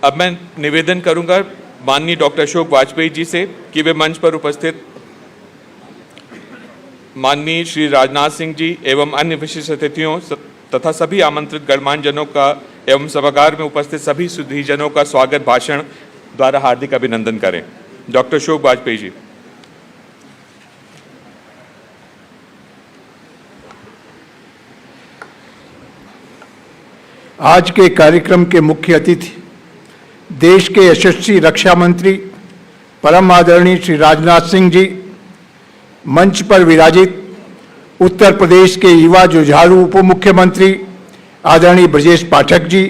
अब मैं निवेदन करूंगा माननीय डॉक्टर अशोक वाजपेयी जी से कि वे मंच पर उपस्थित माननीय श्री राजनाथ सिंह जी एवं अन्य विशिष्ट अतिथियों तथा सभी आमंत्रित गणमान्य जनों का एवं सभागार में उपस्थित सभी सुधीजनों का स्वागत भाषण द्वारा हार्दिक अभिनंदन करें। डॉक्टर अशोक वाजपेयी जी। आज के कार्यक्रम के मुख्य अतिथि देश के यशस्वी रक्षा मंत्री परम आदरणीय श्री राजनाथ सिंह जी, मंच पर विराजित उत्तर प्रदेश के युवा जुझारू उप मुख्यमंत्री आदरणीय ब्रजेश पाठक जी,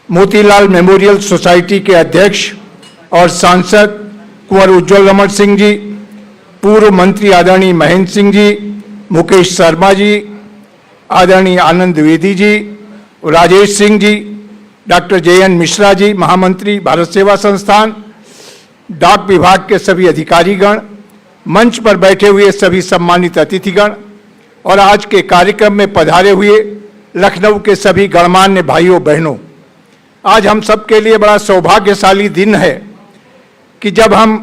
मोतीलाल मेमोरियल सोसाइटी के अध्यक्ष और सांसद कुंवर उज्ज्वल रमण सिंह जी, पूर्व मंत्री आदरणीय महेंद्र सिंह जी, मुकेश शर्मा जी, आदरणीय आनंद द्विवेदी जी, राजेश सिंह जी, डॉक्टर JN मिश्रा जी, महामंत्री भारत सेवा संस्थान, डाक विभाग के सभी अधिकारीगण, मंच पर बैठे हुए सभी सम्मानित अतिथिगण और आज के कार्यक्रम में पधारे हुए लखनऊ के सभी गणमान्य भाइयों बहनों, आज हम सबके लिए बड़ा सौभाग्यशाली दिन है कि जब हम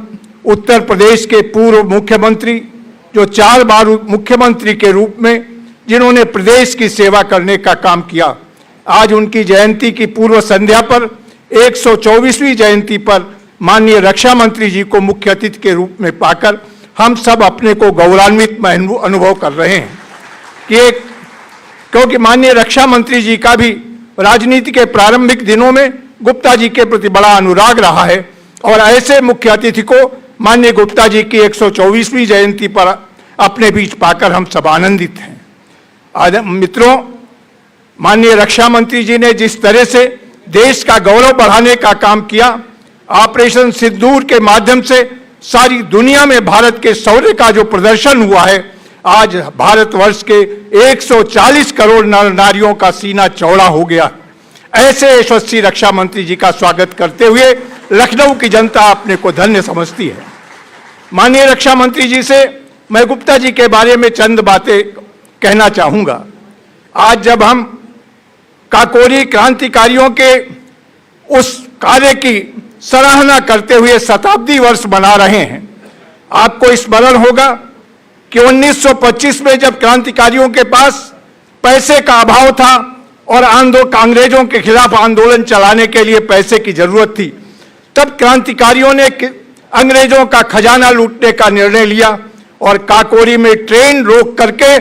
उत्तर प्रदेश के पूर्व मुख्यमंत्री, जो 4 बार मुख्यमंत्री के रूप में जिन्होंने प्रदेश की सेवा करने का काम किया, आज उनकी जयंती की पूर्व संध्या पर 124वीं जयंती पर माननीय रक्षा मंत्री जी को मुख्य अतिथि के रूप में पाकर हम सब अपने को गौरवान्वित अनुभव कर रहे हैं क्योंकि माननीय रक्षा मंत्री जी का भी राजनीति के प्रारंभिक दिनों में गुप्ता जी के प्रति बड़ा अनुराग रहा है और ऐसे मुख्य अतिथि को माननीय गुप्ता जी की 124वीं जयंती पर अपने बीच पाकर हम सब आनंदित हैं। मित्रों, माननीय रक्षा मंत्री जी ने जिस तरह से देश का गौरव बढ़ाने का काम किया, ऑपरेशन सिंदूर के माध्यम से सारी दुनिया में भारत के शौर्य का जो प्रदर्शन हुआ है, आज भारतवर्ष के 140 करोड़ नर नारियों का सीना चौड़ा हो गया। ऐसे यशस्वी रक्षा मंत्री जी का स्वागत करते हुए लखनऊ की जनता अपने को धन्य समझती है। माननीय रक्षा मंत्री जी से मैं गुप्ता जी के बारे में चंद बातें कहना चाहूंगा। आज जब हम काकोरी क्रांतिकारियों के उस कार्य की सराहना करते हुए शताब्दी वर्ष मना रहे हैं, आपको स्मरण होगा कि 1925 में जब क्रांतिकारियों के पास पैसे का अभाव था और अंग्रेजों के खिलाफ आंदोलन चलाने के लिए पैसे की जरूरत थी, तब क्रांतिकारियों ने अंग्रेजों का खजाना लूटने का निर्णय लिया और काकोरी में ट्रेन रोक करके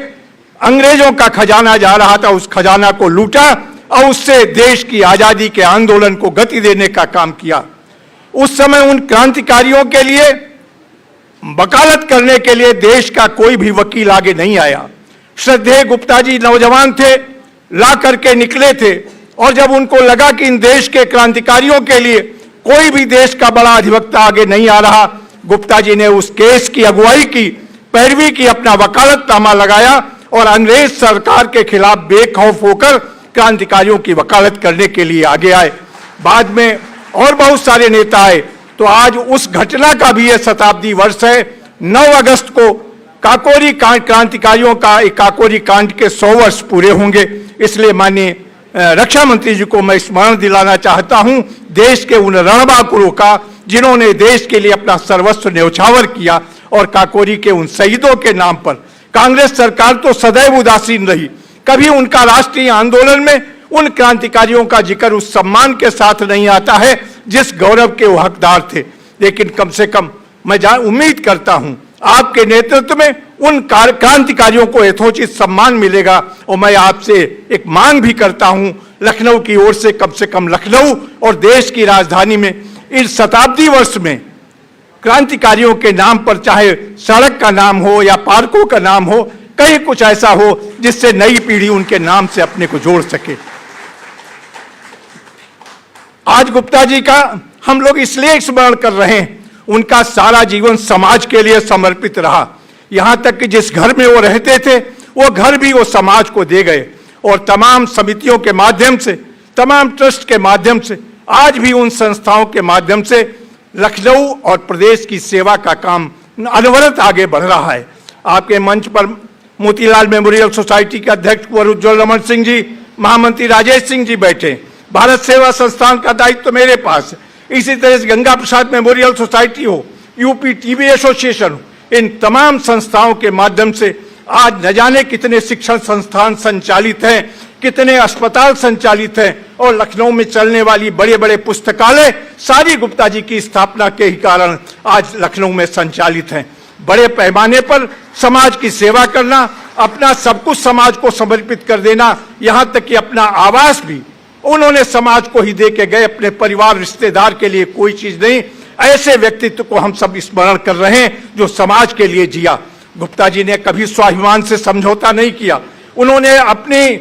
अंग्रेजों का खजाना जा रहा था, उस खजाना को लूटा और उससे देश की आजादी के आंदोलन को गति देने का काम किया। उस समय उन क्रांतिकारियों के लिए वकालत करने के लिए देश का कोई भी वकील आगे नहीं आया। श्रद्धेय गुप्ता जी नौजवान थे, ला करके निकले थे और जब उनको लगा कि इन देश के क्रांतिकारियों के लिए कोई भी देश का बड़ा अधिवक्ता आगे नहीं आ रहा, गुप्ता जी ने उस केस की अगुवाई की, पैरवी की, अपना वकालतनामा लगाया और अंग्रेज सरकार के खिलाफ बेखौफ होकर क्रांतिकारियों की वकालत करने के लिए आगे आए। बाद में और बहुत सारे नेता आए। तो आज उस घटना का भी यह शताब्दी वर्ष है। 9 अगस्त को काकोरी क्रांतिकारियों का काकोरी कांड के 100 वर्ष पूरे होंगे। इसलिए माननीय रक्षा मंत्री जी को मैं स्मरण दिलाना चाहता हूं देश के उन रणबांकुरों का जिन्होंने देश के लिए अपना सर्वस्व न्यौछावर किया और काकोरी के उन शहीदों के नाम पर कांग्रेस सरकार तो सदैव उदासीन रही। कभी उनका राष्ट्रीय आंदोलन में उन क्रांतिकारियों का जिक्र उस सम्मान के साथ नहीं आता है जिस गौरव के वो हकदार थे। लेकिन कम से कम मैं उम्मीद करता हूं आपके नेतृत्व में उन क्रांतिकारियों को यथोचित सम्मान मिलेगा और मैं आपसे एक मांग भी करता हूं लखनऊ की ओर से कम लखनऊ और देश की राजधानी में इस शताब्दी वर्ष में क्रांतिकारियों के नाम पर चाहे सड़क का नाम हो या पार्कों का नाम हो, कहीं कुछ ऐसा हो जिससे नई पीढ़ी उनके नाम से अपने को जोड़ सके। आज गुप्ता जी का हम लोग इसलिए स्मरण कर रहे हैं, उनका सारा जीवन समाज के लिए समर्पित रहा। यहां तक कि जिस घर में वो रहते थे वो घर भी वो समाज को दे गए और तमाम समितियों के माध्यम से, तमाम ट्रस्ट के माध्यम से, आज भी उन संस्थाओं के माध्यम से लखनऊ और प्रदेश की सेवा का काम अनवरत आगे बढ़ रहा है। आपके मंच पर मोतीलाल मेमोरियल सोसाइटी के अध्यक्ष कुंवर उज्ज्वल रमण सिंह जी, महामंत्री राजेश सिंह जी बैठे, भारत सेवा संस्थान का दायित्व तो मेरे पास है। इसी तरह से गंगा प्रसाद मेमोरियल सोसाइटी हो, यूपी टीबी एसोसिएशन हो, इन तमाम संस्थाओं के माध्यम से आज न जाने कितने शिक्षण संस्थान संचालित हैं, कितने अस्पताल संचालित हैं, और लखनऊ में चलने वाली बड़े बड़े पुस्तकालय सारी गुप्ता जी की स्थापना के ही कारण आज लखनऊ में संचालित हैं। बड़े पैमाने पर समाज की सेवा करना, अपना सब कुछ समाज को समर्पित कर देना, यहाँ तक कि अपना आवास भी उन्होंने समाज को ही दे के गए, अपने परिवार रिश्तेदार के लिए कोई चीज नहीं। ऐसे व्यक्तित्व को हम सब स्मरण कर रहे हैं जो समाज के लिए जिया। गुप्ता जी ने कभी स्वाभिमान से समझौता नहीं किया। उन्होंने अपनी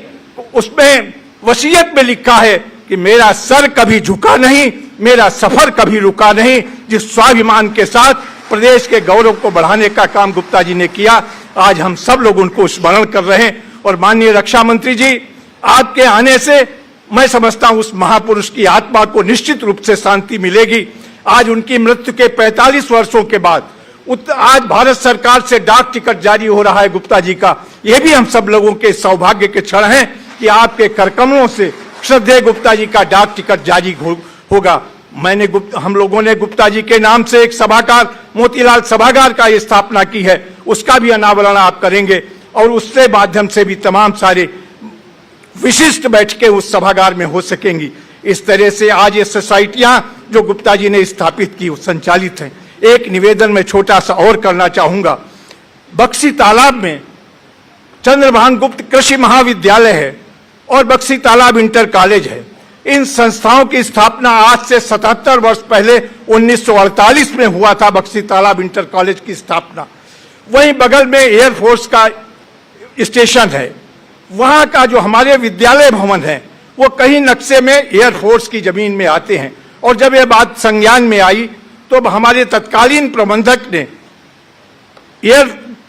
उसमें वसीयत में लिखा है कि मेरा सर कभी झुका नहीं, मेरा सफर कभी रुका नहीं। जिस स्वाभिमान के साथ प्रदेश के गौरव को बढ़ाने का काम गुप्ता जी ने किया, आज हम सब लोग उनको स्मरण कर रहे हैं। और माननीय रक्षा मंत्री जी, आपके आने से मैं समझता हूं उस महापुरुष की आत्मा को निश्चित रूप से शांति मिलेगी। आज उनकी मृत्यु के 45 वर्षों के बाद आज भारत सरकार से डाक टिकट जारी हो रहा है गुप्ता जी का। यह भी हम सब लोगों के सौभाग्य के क्षण हैं कि आपके करकमलों से श्रद्धेय गुप्ता जी का डाक टिकट जारी होगा। हम लोगों ने गुप्ता जी के नाम से एक सभागार, मोतीलाल सभागार का स्थापना की है, उसका भी अनावरण आप करेंगे, और उससे माध्यम से भी तमाम सारे विशिष्ट बैठकें उस सभागार में हो सकेंगी। इस तरह से आज ये सोसाइटियां जो गुप्ता जी ने स्थापित की संचालित हैं। एक निवेदन में छोटा सा और करना चाहूंगा। बक्सी तालाब में चंद्रभान गुप्त कृषि महाविद्यालय है और बक्सी तालाब इंटर कॉलेज है। इन संस्थाओं की स्थापना आज से 77 वर्ष पहले 1948 में हुआ था। बक्सी तालाब इंटर कॉलेज की स्थापना। वहीं बगल में एयरफोर्स का स्टेशन है। वहां का जो हमारे विद्यालय भवन है वो कहीं नक्शे में एयरफोर्स की जमीन में आते हैं। और जब ये बात संज्ञान में आई तो हमारे तत्कालीन प्रबंधक ने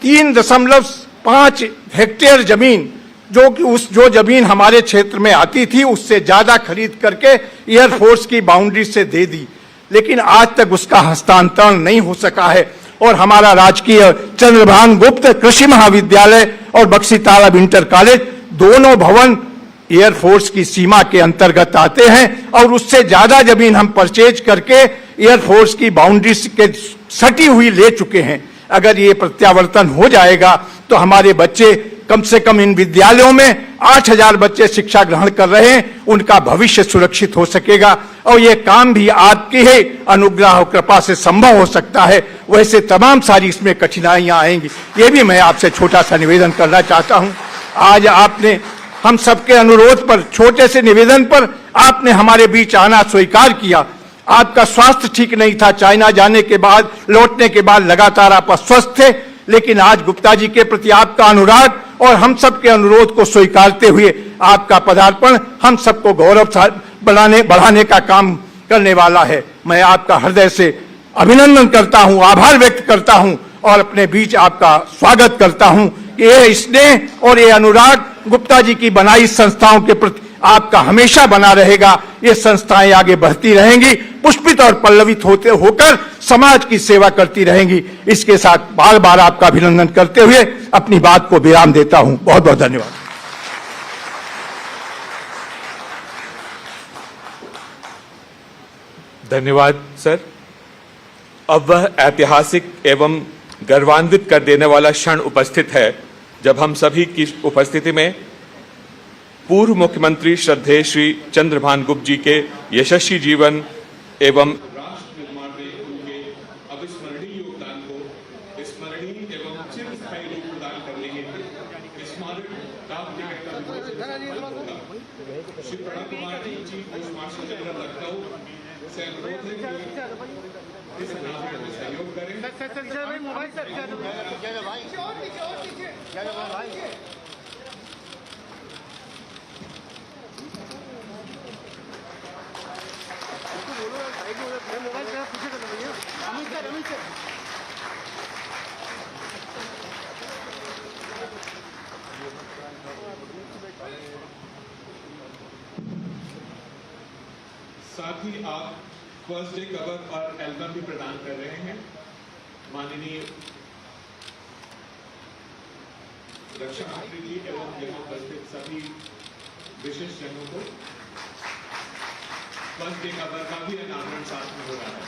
3.5 हेक्टेयर जमीन, जो जमीन हमारे क्षेत्र में आती थी, उससे ज्यादा खरीद करके एयरफोर्स की बाउंड्री से दे दी। लेकिन आज तक उसका हस्तांतरण नहीं हो सका है। और हमारा राजकीय चंद्रभान गुप्त कृषि महाविद्यालय और बक्सी तालाब इंटर कॉलेज दोनों भवन एयरफोर्स की सीमा के अंतर्गत आते हैं। और उससे ज्यादा जमीन हम परचेज करके एयरफोर्स की बाउंड्री के सटी हुई ले चुके हैं। अगर ये प्रत्यावर्तन हो जाएगा तो हमारे बच्चे, कम से कम इन विद्यालयों में 8000 बच्चे शिक्षा ग्रहण कर रहे हैं, उनका भविष्य सुरक्षित हो सकेगा। और ये काम भी आपकी ही अनुग्रह और कृपा से संभव हो सकता है। वैसे तमाम सारी इसमें कठिनाइयां आएंगी। ये भी मैं आपसे छोटा सा निवेदन करना चाहता हूं। आज आपने हम सबके अनुरोध पर, छोटे से निवेदन पर आपने हमारे बीच आना स्वीकार किया। आपका स्वास्थ्य ठीक नहीं था, चाइना जाने के बाद, लौटने के बाद लगातार आप अस्वस्थ थे। लेकिन आज गुप्ता जी के प्रति आपका अनुराग और हम सब के अनुरोध को स्वीकारते हुए आपका पदार्पण हम सबको गौरव बढ़ाने का काम करने वाला है। मैं आपका हृदय से अभिनंदन करता हूं, आभार व्यक्त करता हूं और अपने बीच आपका स्वागत करता हूं कि ये स्नेह और ये अनुराग गुप्ता जी की बनाई संस्थाओं के प्रति आपका हमेशा बना रहेगा। ये संस्थाएं आगे बढ़ती रहेंगी, पुष्पित और पल्लवित होकर समाज की सेवा करती रहेंगी। इसके साथ बार बार आपका अभिनंदन करते हुए अपनी बात को विराम देता हूं। बहुत बहुत धन्यवाद। धन्यवाद सर। अब वह ऐतिहासिक एवं गर्वान्वित कर देने वाला क्षण उपस्थित है जब हम सभी की उपस्थिति में पूर्व मुख्यमंत्री श्रद्धेय श्री चंद्रभान गुप्त जी के यशस्वी जीवन एवं राष्ट्र निर्माण में उनके अविस्मरणीय योगदान को स्मरणीय एवं चिरस्थायी रूप प्रदान करने हेतु स्मारक डाक टिकट का विमोचन होगा। Shri Pranab Kumar ji, chief post master general Lucknow से अनुरोध है कि इस अनावरण में सहयोग करें। साथ ही आप फर्स्ट डे कवर और एल्बम भी प्रदान कर रहे हैं। माननीय रक्षा मंत्री जी एवं यहाँ उपस्थित सभी विशिष्ट जनों को फर्स्ट डे का वर्क का भी अनावरण साथ में हो रहा है।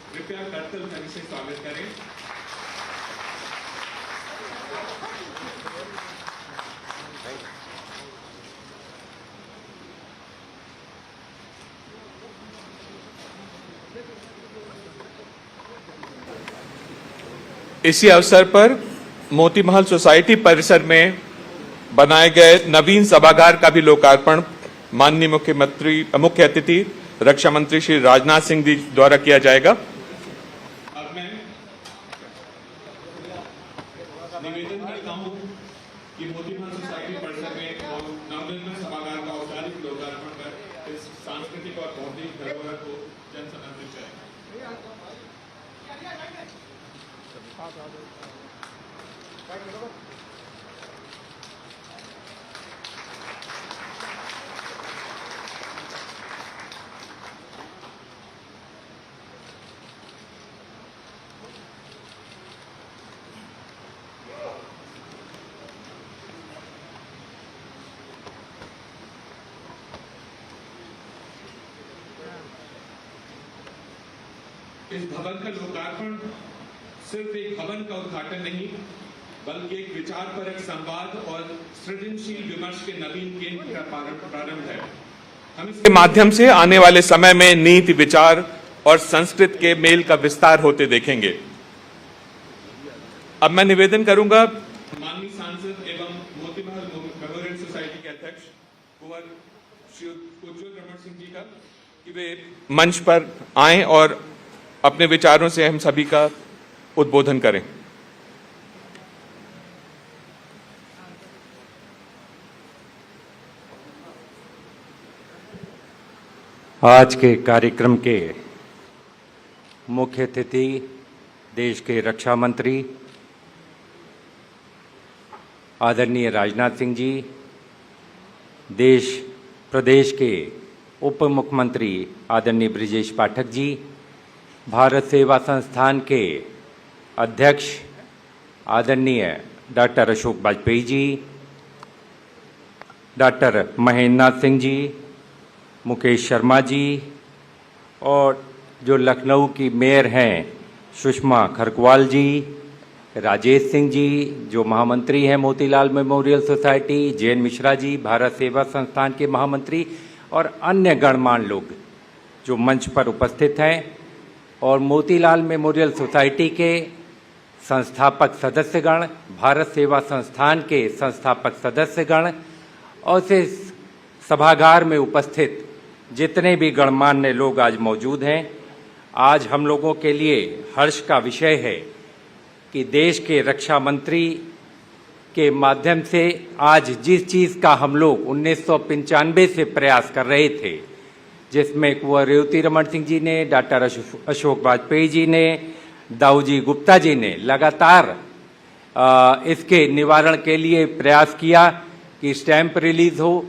कृपया करतल ध्वनि से स्वागत करें। इसी अवसर पर मोती महल सोसाइटी परिसर में बनाए गए नवीन सभागार का भी लोकार्पण माननीय मुख्य अतिथि रक्षा मंत्री श्री राजनाथ सिंह जी द्वारा किया जाएगा। अब मैं निवेदन करता हूं कि मोती महल सोसाइटी परिसर में नवनिर्मित सभागार का औपचारिक लोकार्पण कर इस सांस्कृतिक और बौद्धिक धरोहर को जन समर्पित करें। इस भवन का लोकार्पण सिर्फ एक भवन का उद्घाटन नहीं, बल्कि एक विचारपरक संवाद और सृजनशील विमर्श के नवीन केंद्र का प्रारंभ है। हम इसके माध्यम से आने वाले समय में नीति, विचार और संस्कृत के मेल का विस्तार होते देखेंगे। अब मैं निवेदन करूंगा माननीय सांसद एवं मोती महल मेमोरियल सोसाइटी के अध्यक्ष कुंवर श्री उज्ज्वल रमण सिंह जी का कि वे मंच पर आएं और अपने विचारों से हम सभी का उद्बोधन करें। आज के कार्यक्रम के मुख्य अतिथि देश के रक्षा मंत्री आदरणीय राजनाथ सिंह जी, देश प्रदेश के उप मुख्यमंत्री आदरणीय ब्रिजेश पाठक जी, भारत सेवा संस्थान के अध्यक्ष आदरणीय डॉक्टर अशोक वाजपेयी जी, डॉक्टर महेंद्र नाथ सिंह जी, मुकेश शर्मा जी और जो लखनऊ की मेयर हैं सुषमा खरकवाल जी, राजेश सिंह जी जो महामंत्री हैं मोतीलाल मेमोरियल सोसाइटी, जैन मिश्रा जी भारत सेवा संस्थान के महामंत्री और अन्य गणमान्य लोग जो मंच पर उपस्थित हैं और मोतीलाल मेमोरियल सोसाइटी के संस्थापक सदस्यगण, भारत सेवा संस्थान के संस्थापक सदस्यगण और इस सभागार में उपस्थित जितने भी गणमान्य लोग आज मौजूद हैं। आज हम लोगों के लिए हर्ष का विषय है कि देश के रक्षा मंत्री के माध्यम से आज जिस चीज़ का हम लोग 1995 से प्रयास कर रहे थे, जिसमें कुंवर रेवती रमन सिंह जी ने, डॉक्टर अशोक वाजपेयी जी ने, दाऊजी गुप्ता जी ने लगातार इसके निवारण के लिए प्रयास किया कि स्टैंप रिलीज हो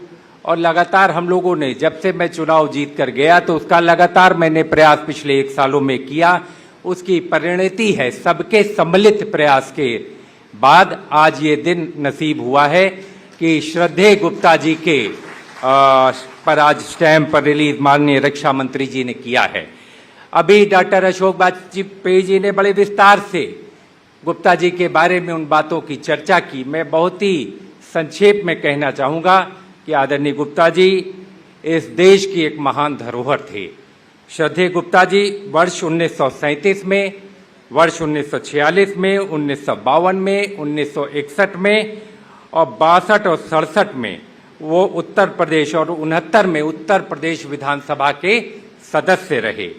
और लगातार हम लोगों ने, जब से मैं चुनाव जीत कर गया तो उसका लगातार मैंने प्रयास पिछले 1 सालों में किया। उसकी परिणति है सबके सम्मिलित प्रयास के बाद आज ये दिन नसीब हुआ है कि श्रद्धेय गुप्ता जी के पर आज स्टैंप पर रिलीज माननीय रक्षा मंत्री जी ने किया है। अभी डॉक्टर अशोक वाजपेयी जी ने बड़े विस्तार से गुप्ता जी के बारे में उन बातों की चर्चा की। मैं बहुत ही संक्षेप में कहना चाहूँगा कि आदरणीय गुप्ता जी इस देश की एक महान धरोहर थे। श्रद्धेय गुप्ता जी वर्ष 1937 में, वर्ष 1946 में, 1952 में, 1961 में और 62 और 67 में वो उत्तर प्रदेश और 69 में उत्तर प्रदेश विधानसभा के सदस्य रहे।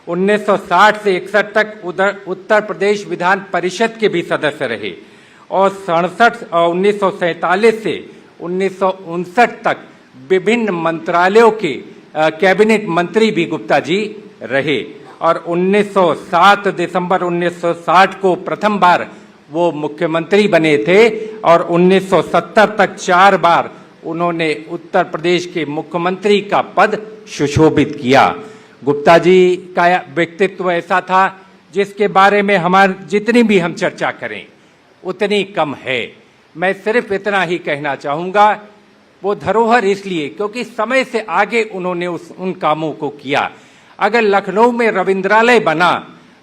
1960 से 61 तक उत्तर प्रदेश विधान परिषद के भी सदस्य रहे और 1947 से 1959 तक विभिन्न मंत्रालयों के कैबिनेट मंत्री भी गुप्ता जी रहे और 1907 दिसंबर 1960 को प्रथम बार वो मुख्यमंत्री बने थे और 1970 तक 4 बार उन्होंने उत्तर प्रदेश के मुख्यमंत्री का पद सुशोभित किया। गुप्ता जी का व्यक्तित्व ऐसा था जिसके बारे में हमारे जितनी भी हम चर्चा करें उतनी कम है। मैं सिर्फ इतना ही कहना चाहूँगा, वो धरोहर इसलिए क्योंकि समय से आगे उन्होंने उन कामों को किया। अगर लखनऊ में रविंद्रालय बना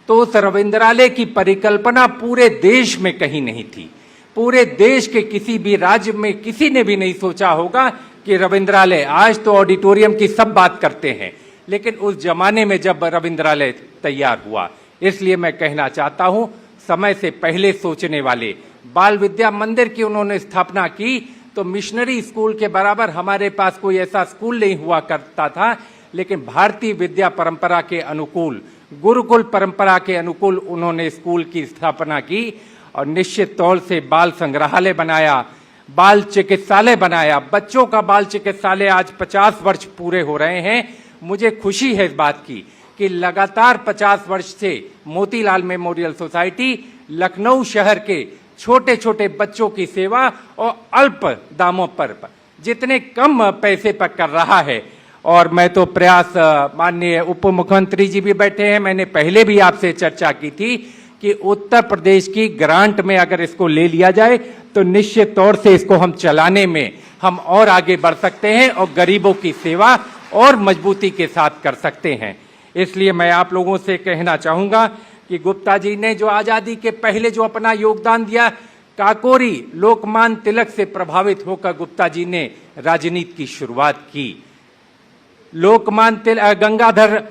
तो उस रविंद्रालय की परिकल्पना पूरे देश में कहीं नहीं थी। पूरे देश के किसी भी राज्य में किसी ने भी नहीं सोचा होगा कि रविंद्रालय, आज तो ऑडिटोरियम की सब बात करते हैं, लेकिन उस जमाने में जब रविंद्रालय तैयार हुआ, इसलिए मैं कहना चाहता हूं समय से पहले सोचने वाले बाल विद्या मंदिर की उन्होंने स्थापना की तो मिशनरी स्कूल के बराबर हमारे पास कोई ऐसा स्कूल नहीं हुआ करता था, लेकिन भारतीय विद्या परंपरा के अनुकूल, गुरुकुल परंपरा के अनुकूल उन्होंने स्कूल की स्थापना की और निश्चित तौर से बाल संग्रहालय बनाया, बाल चिकित्सालय बनाया। बच्चों का बाल चिकित्सालय आज 50 वर्ष पूरे हो रहे हैं। मुझे खुशी है इस बात की कि लगातार 50 वर्ष से मोतीलाल मेमोरियल सोसाइटी लखनऊ शहर के छोटे छोटे बच्चों की सेवा और अल्प दामों पर, जितने कम पैसे पर कर रहा है। और मैं तो प्रयास, माननीय उप मुख्यमंत्री जी भी बैठे हैं, मैंने पहले भी आपसे चर्चा की थी कि उत्तर प्रदेश की ग्रांट में अगर इसको ले लिया जाए तो निश्चित तौर से इसको हम चलाने में हम और आगे बढ़ सकते हैं और गरीबों की सेवा और मजबूती के साथ कर सकते हैं। इसलिए मैं आप लोगों से कहना चाहूंगा कि गुप्ता जी ने जो आजादी के पहले जो अपना योगदान दिया, काकोरी लोकमान्य तिलक से प्रभावित होकर गुप्ता जी ने राजनीति की शुरुआत की। लोकमान्य तिलक, गंगाधर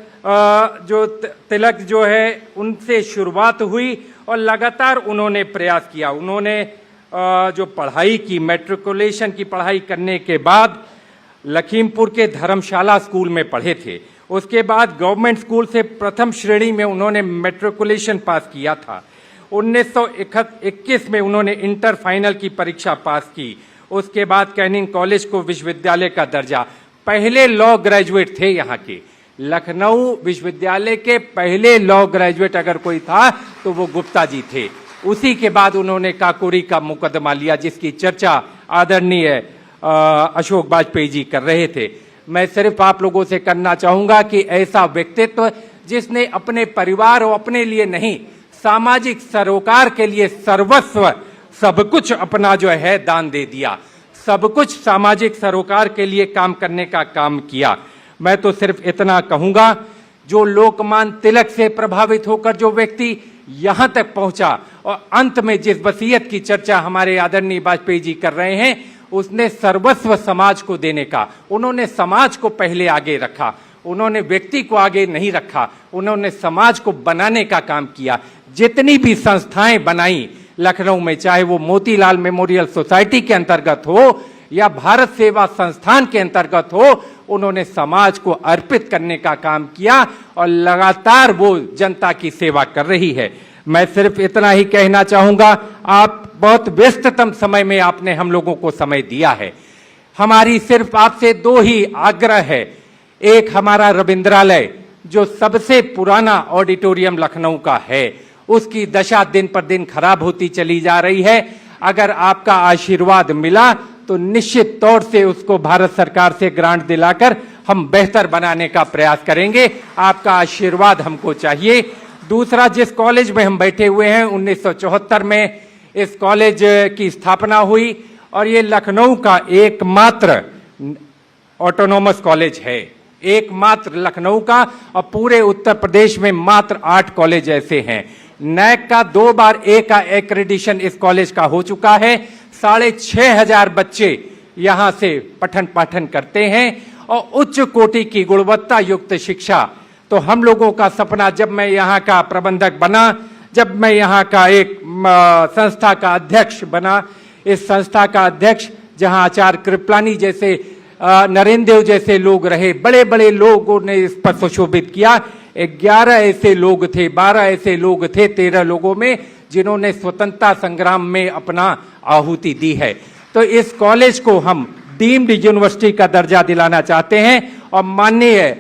जो तिलक जो है उनसे शुरुआत हुई और लगातार उन्होंने प्रयास किया। उन्होंने जो पढ़ाई की, मैट्रिकुलेशन की पढ़ाई करने के बाद लखीमपुर के धर्मशाला स्कूल में पढ़े थे। उसके बाद गवर्नमेंट स्कूल से प्रथम श्रेणी में उन्होंने मैट्रिकुलेशन पास किया था। 1921 में उन्होंने इंटर फाइनल की परीक्षा पास की। उसके बाद कैनिंग कॉलेज को विश्वविद्यालय का दर्जा, पहले लॉ ग्रेजुएट थे यहाँ के। लखनऊ विश्वविद्यालय के पहले लॉ ग्रेजुएट अगर कोई था तो वो गुप्ता जी थे। उसी के बाद उन्होंने काकोरी का मुकदमा लिया, जिसकी चर्चा आदरणीय अशोक वाजपेयी जी कर रहे थे। मैं सिर्फ आप लोगों से करना चाहूंगा कि ऐसा व्यक्तित्व जिसने अपने परिवार और अपने लिए नहीं, सामाजिक सरोकार के लिए सर्वस्व सब कुछ अपना जो है दान दे दिया, सब कुछ सामाजिक सरोकार के लिए काम करने का काम किया। मैं तो सिर्फ इतना कहूंगा, जो लोकमान्य तिलक से प्रभावित होकर जो व्यक्ति यहां तक पहुंचा और अंत में जिस वसीयत की चर्चा हमारे आदरणीय वाजपेयी जी कर रहे हैं, उसने सर्वस्व समाज को देने का, उन्होंने समाज को पहले आगे रखा, उन्होंने व्यक्ति को आगे नहीं रखा, उन्होंने समाज को बनाने का काम किया। जितनी भी संस्थाएं बनाई लखनऊ में, चाहे वो मोतीलाल मेमोरियल सोसाइटी के अंतर्गत हो या भारत सेवा संस्थान के अंतर्गत हो, उन्होंने समाज को अर्पित करने का काम किया और लगातार वो जनता की सेवा कर रही है। मैं सिर्फ इतना ही कहना चाहूंगा, आप बहुत व्यस्ततम समय में आपने हम लोगों को समय दिया है। हमारी सिर्फ आपसे दो ही आग्रह है। एक, हमारा रविंद्रालय जो सबसे पुराना ऑडिटोरियम लखनऊ का है, उसकी दशा दिन पर दिन खराब होती चली जा रही है। अगर आपका आशीर्वाद मिला तो निश्चित तौर से उसको भारत सरकार से ग्रांट दिलाकर हम बेहतर बनाने का प्रयास करेंगे। आपका आशीर्वाद हमको चाहिए। दूसरा, जिस कॉलेज में हम बैठे हुए हैं, 1974 में इस कॉलेज की स्थापना हुई और ये लखनऊ का एकमात्र ऑटोनोमस कॉलेज है, एकमात्र लखनऊ का, और पूरे उत्तर प्रदेश में मात्र 8 कॉलेज ऐसे हैं। नैक का 2 बार ए का एक्रेडिशन इस कॉलेज का हो चुका है। 6,500 बच्चे यहाँ से पठन पाठन करते हैं और उच्च कोटि की गुणवत्ता युक्त शिक्षा। तो हम लोगों का सपना, जब मैं यहाँ का प्रबंधक बना, जब मैं यहाँ का एक संस्था का अध्यक्ष बना, इस संस्था का अध्यक्ष जहाँ आचार्य कृपलानी जैसे, नरेंद्र देव जैसे लोग रहे, बड़े बड़े लोगों ने इस पर सुशोभित किया। 11 ऐसे लोग थे, 12 ऐसे लोग थे 13 लोगों में, जिन्होंने स्वतंत्रता संग्राम में अपना आहुति दी है। तो इस कॉलेज को हम डीम्ड यूनिवर्सिटी का दर्जा दिलाना चाहते हैं और माननीय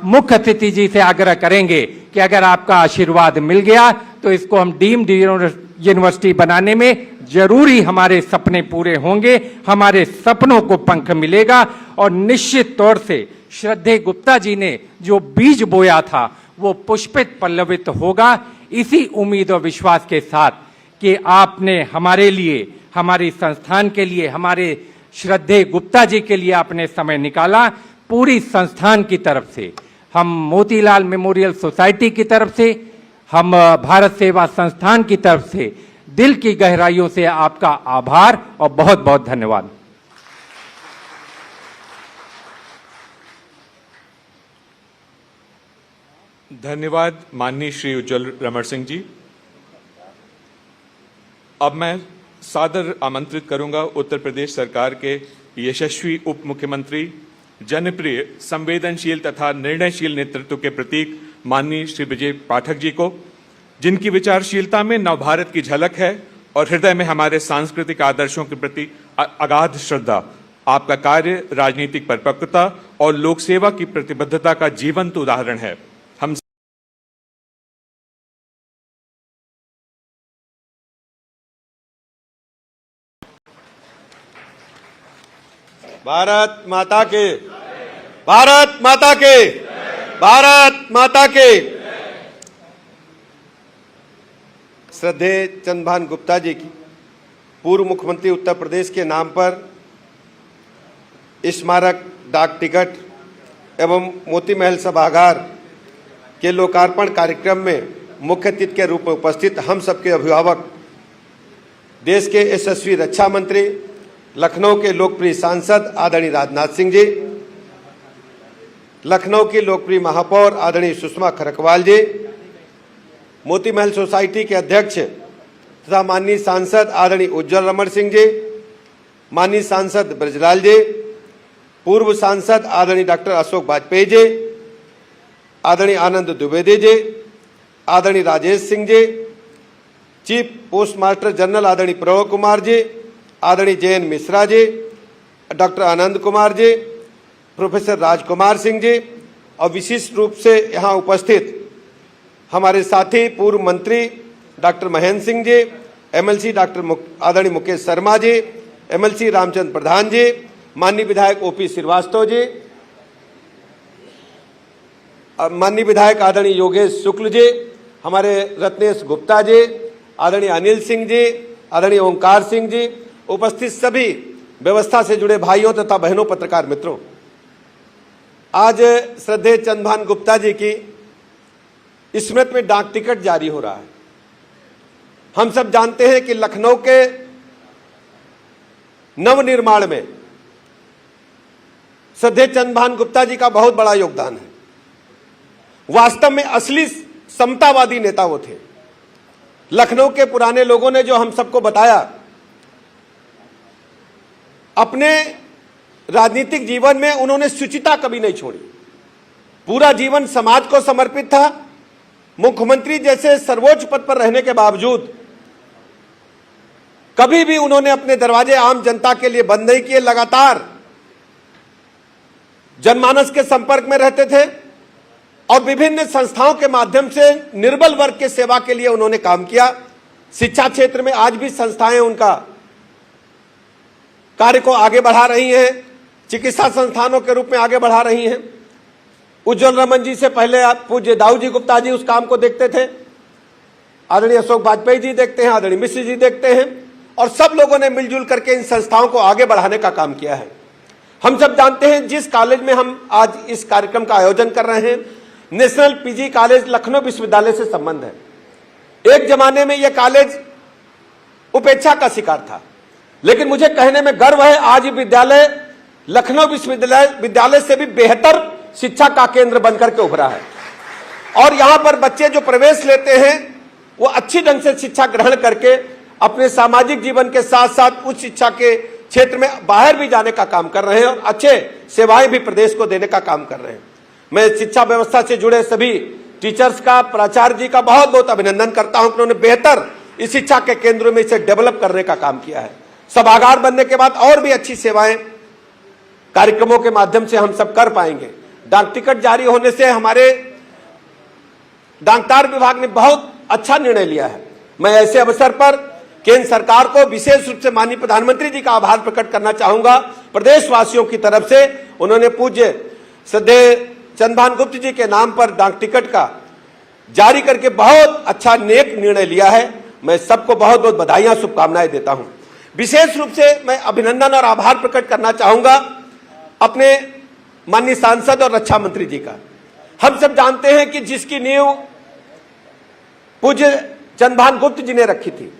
मुख्य अतिथि जी से आग्रह करेंगे कि अगर आपका आशीर्वाद मिल गया तो इसको हम डीम्ड यूनिवर्सिटी बनाने में जरूरी हमारे सपने पूरे होंगे, हमारे सपनों को पंख मिलेगा और निश्चित तौर से श्रद्धेय गुप्ता जी ने जो बीज बोया था वो पुष्पित पल्लवित होगा। इसी उम्मीद और विश्वास के साथ कि आपने हमारे लिए, हमारी संस्थान के लिए, हमारे श्रद्धेय गुप्ता जी के लिए आपने समय निकाला, पूरी संस्थान की तरफ से, हम मोतीलाल मेमोरियल सोसाइटी की तरफ से, हम भारत सेवा संस्थान की तरफ से दिल की गहराइयों से आपका आभार और बहुत बहुत धन्यवाद। धन्यवाद माननीय श्री उज्ज्वल रमण सिंह जी। अब मैं सादर आमंत्रित करूंगा उत्तर प्रदेश सरकार के यशस्वी उप मुख्यमंत्री, जनप्रिय, संवेदनशील तथा निर्णयशील नेतृत्व के प्रतीक माननीय श्री विजय पाठक जी को, जिनकी विचारशीलता में नवभारत की झलक है और हृदय में हमारे सांस्कृतिक आदर्शों के प्रति अगाध श्रद्धा। आपका कार्य राजनीतिक परिपक्वता और लोक सेवा की प्रतिबद्धता का जीवंत उदाहरण है। हम भारत माता के, भारत माता के, भारत माता के। श्रद्धेय चंद्रभान गुप्ता जी की पूर्व मुख्यमंत्री उत्तर प्रदेश के नाम पर स्मारक, डाक टिकट एवं मोती महल सभागार के लोकार्पण कार्यक्रम में मुख्य अतिथि के रूप में उपस्थित हम सबके अभिभावक, देश के यशस्वी रक्षा मंत्री, लखनऊ के लोकप्रिय सांसद आदरणीय राजनाथ सिंह जी, लखनऊ की लोकप्रिय महापौर आदरणीय सुषमा खरकवाल जी, मोती महल सोसाइटी के अध्यक्ष तथा माननीय सांसद आदरणीय उज्ज्वल रमण सिंह जी, माननीय सांसद ब्रजलाल जी, पूर्व सांसद आदरणीय डॉक्टर अशोक वाजपेयी जी, आदरणीय आनंद द्विवेदी जी, आदरणीय Rajesh Singh ji, chief post master general आदरणीय प्रभव कुमार जी, आदरणीय जयन मिश्रा जी, डॉक्टर आनंद कुमार जी, प्रोफेसर राजकुमार सिंह जी और विशिष्ट रूप से यहाँ उपस्थित हमारे साथी पूर्व मंत्री doctor Mahendra Singh ji, MLC doctor आदरणीय मुकेश शर्मा जी, एमएलसी रामचंद्र प्रधान जी, माननीय विधायक ओपी श्रीवास्तव जी, माननीय विधायक आदरणीय योगेश शुक्ल जी, हमारे रत्नेश गुप्ता जी, आदरणीय अनिल सिंह जी, आदरणीय ओंकार सिंह जी, उपस्थित सभी व्यवस्था से जुड़े भाइयों तथा बहनों, पत्रकार मित्रों, आज श्रद्धेय चंद्रभान गुप्ता जी की स्मृति में डाक टिकट जारी हो रहा है। हम सब जानते हैं कि लखनऊ के नवनिर्माण में श्रद्धेय चंद्रभान गुप्ता जी का बहुत बड़ा योगदान है। वास्तव में असली समतावादी नेता वो थे। लखनऊ के पुराने लोगों ने जो हम सबको बताया, अपने राजनीतिक जीवन में उन्होंने शुचिता कभी नहीं छोड़ी, पूरा जीवन समाज को समर्पित था। मुख्यमंत्री जैसे सर्वोच्च पद पर रहने के बावजूद कभी भी उन्होंने अपने दरवाजे आम जनता के लिए बंद नहीं किए, लगातार जनमानस के संपर्क में रहते थे और विभिन्न संस्थाओं के माध्यम से निर्बल वर्ग के सेवा के लिए उन्होंने काम किया। शिक्षा क्षेत्र में आज भी संस्थाएं उनका कार्य को आगे बढ़ा रही हैं, चिकित्सा संस्थानों के रूप में आगे बढ़ा रही हैं। उज्ज्वल रमन जी से पहले पूज्य दाऊ जी गुप्ता जी उस काम को देखते थे, आदरणीय अशोक वाजपेयी जी देखते हैं, आदरणीय मिश्र जी देखते हैं, और सब लोगों ने मिलजुल करके इन संस्थाओं को आगे बढ़ाने का काम किया है। हम सब जानते हैं जिस कॉलेज में हम आज इस कार्यक्रम का आयोजन कर रहे हैं, नेशनल पीजी कॉलेज लखनऊ विश्वविद्यालय से संबंध है। एक जमाने में यह कॉलेज उपेक्षा का शिकार था, लेकिन मुझे कहने में गर्व है, आज ये विद्यालय लखनऊ विश्वविद्यालय से भी बेहतर शिक्षा का केंद्र बनकर के उभरा है। और यहां पर बच्चे जो प्रवेश लेते हैं वो अच्छी ढंग से शिक्षा ग्रहण करके अपने सामाजिक जीवन के साथ साथ उच्च शिक्षा के क्षेत्र में बाहर भी जाने का काम कर रहे हैं और अच्छे सेवाएं भी प्रदेश को देने का काम कर रहे हैं। मैं शिक्षा व्यवस्था से जुड़े सभी टीचर्स का, प्राचार्य जी का बहुत बहुत अभिनंदन करता हूं कि उन्होंने बेहतर इस शिक्षा के केंद्रों में इसे डेवलप करने का काम किया है। सभागार बनने के बाद और भी अच्छी सेवाएं कार्यक्रमों के माध्यम से हम सब कर पाएंगे। डाक टिकट जारी होने से हमारे डाकतार विभाग ने बहुत अच्छा निर्णय लिया है। मैं ऐसे अवसर पर केंद्र सरकार को, विशेष रूप से माननीय प्रधानमंत्री जी का आभार प्रकट करना चाहूंगा। प्रदेशवासियों की तरफ से उन्होंने पूज्य श्रद्धेय चंद्रभान गुप्ता जी के नाम पर डाक टिकट का जारी करके बहुत अच्छा नेक निर्णय लिया है। मैं सबको बहुत बहुत बधाइयां, शुभकामनाएं देता हूं। विशेष रूप से मैं अभिनंदन और आभार प्रकट करना चाहूंगा अपने माननीय सांसद और रक्षा मंत्री जी का। हम सब जानते हैं कि जिसकी नींव पूज्य चंद्रभान गुप्त जी ने रखी थी,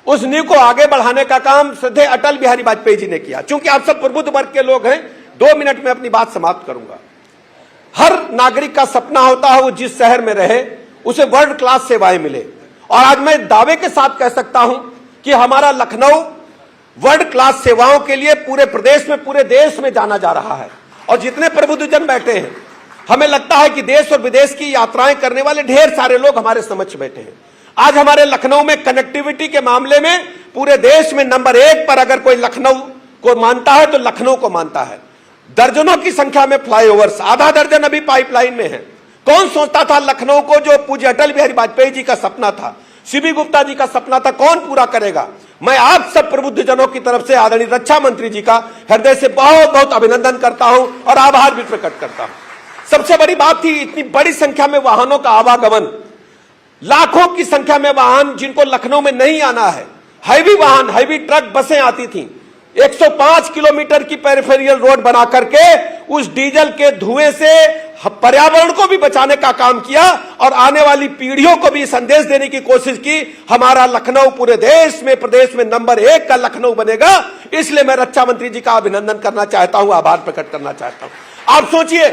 उस नींव को आगे बढ़ाने का काम श्रद्धेय अटल बिहारी वाजपेयी जी ने किया। चूंकि आप सब प्रबुद्ध वर्ग के लोग हैं, 2 मिनट में अपनी बात समाप्त करूंगा। हर नागरिक का सपना होता है वो जिस शहर में रहे उसे वर्ल्ड क्लास सेवाएं मिले, और आज मैं दावे के साथ कह सकता हूं कि हमारा लखनऊ वर्ल्ड क्लास सेवाओं के लिए पूरे प्रदेश में, पूरे देश में जाना जा रहा है। और जितने प्रबुद्धजन बैठे हैं, हमें लगता है कि देश और विदेश की यात्राएं करने वाले ढेर सारे लोग हमारे समक्ष बैठे हैं। आज हमारे लखनऊ में कनेक्टिविटी के मामले में पूरे देश में नंबर 1 पर अगर कोई लखनऊ को मानता है तो लखनऊ को मानता है। दर्जनों की संख्या में फ्लाईओवर्स, आधा दर्जन अभी पाइपलाइन में है। कौन सोचता था लखनऊ को, जो पूज्य अटल बिहारी वाजपेयी जी का सपना था, सीबी गुप्ता जी का सपना था, कौन पूरा करेगा? मैं आप सब प्रबुद्ध जनों की तरफ से आदरणीय रक्षा मंत्री जी का हृदय से बहुत बहुत अभिनंदन करता हूं और आभार भी प्रकट करता हूं। सबसे बड़ी बात थी इतनी बड़ी संख्या में वाहनों का आवागमन, लाखों की संख्या में वाहन जिनको लखनऊ में नहीं आना है, हैवी वाहन, हैवी ट्रक, बसें आती थी। 105 किलोमीटर की पेरिफेरियल रोड बना करके उस डीजल के धुएं से पर्यावरण को भी बचाने का काम किया और आने वाली पीढ़ियों को भी संदेश देने की कोशिश की, हमारा लखनऊ पूरे देश में, प्रदेश में नंबर 1 का लखनऊ बनेगा। इसलिए मैं रक्षा मंत्री जी का अभिनंदन करना चाहता हूं, आभार प्रकट करना चाहता हूं। आप सोचिए,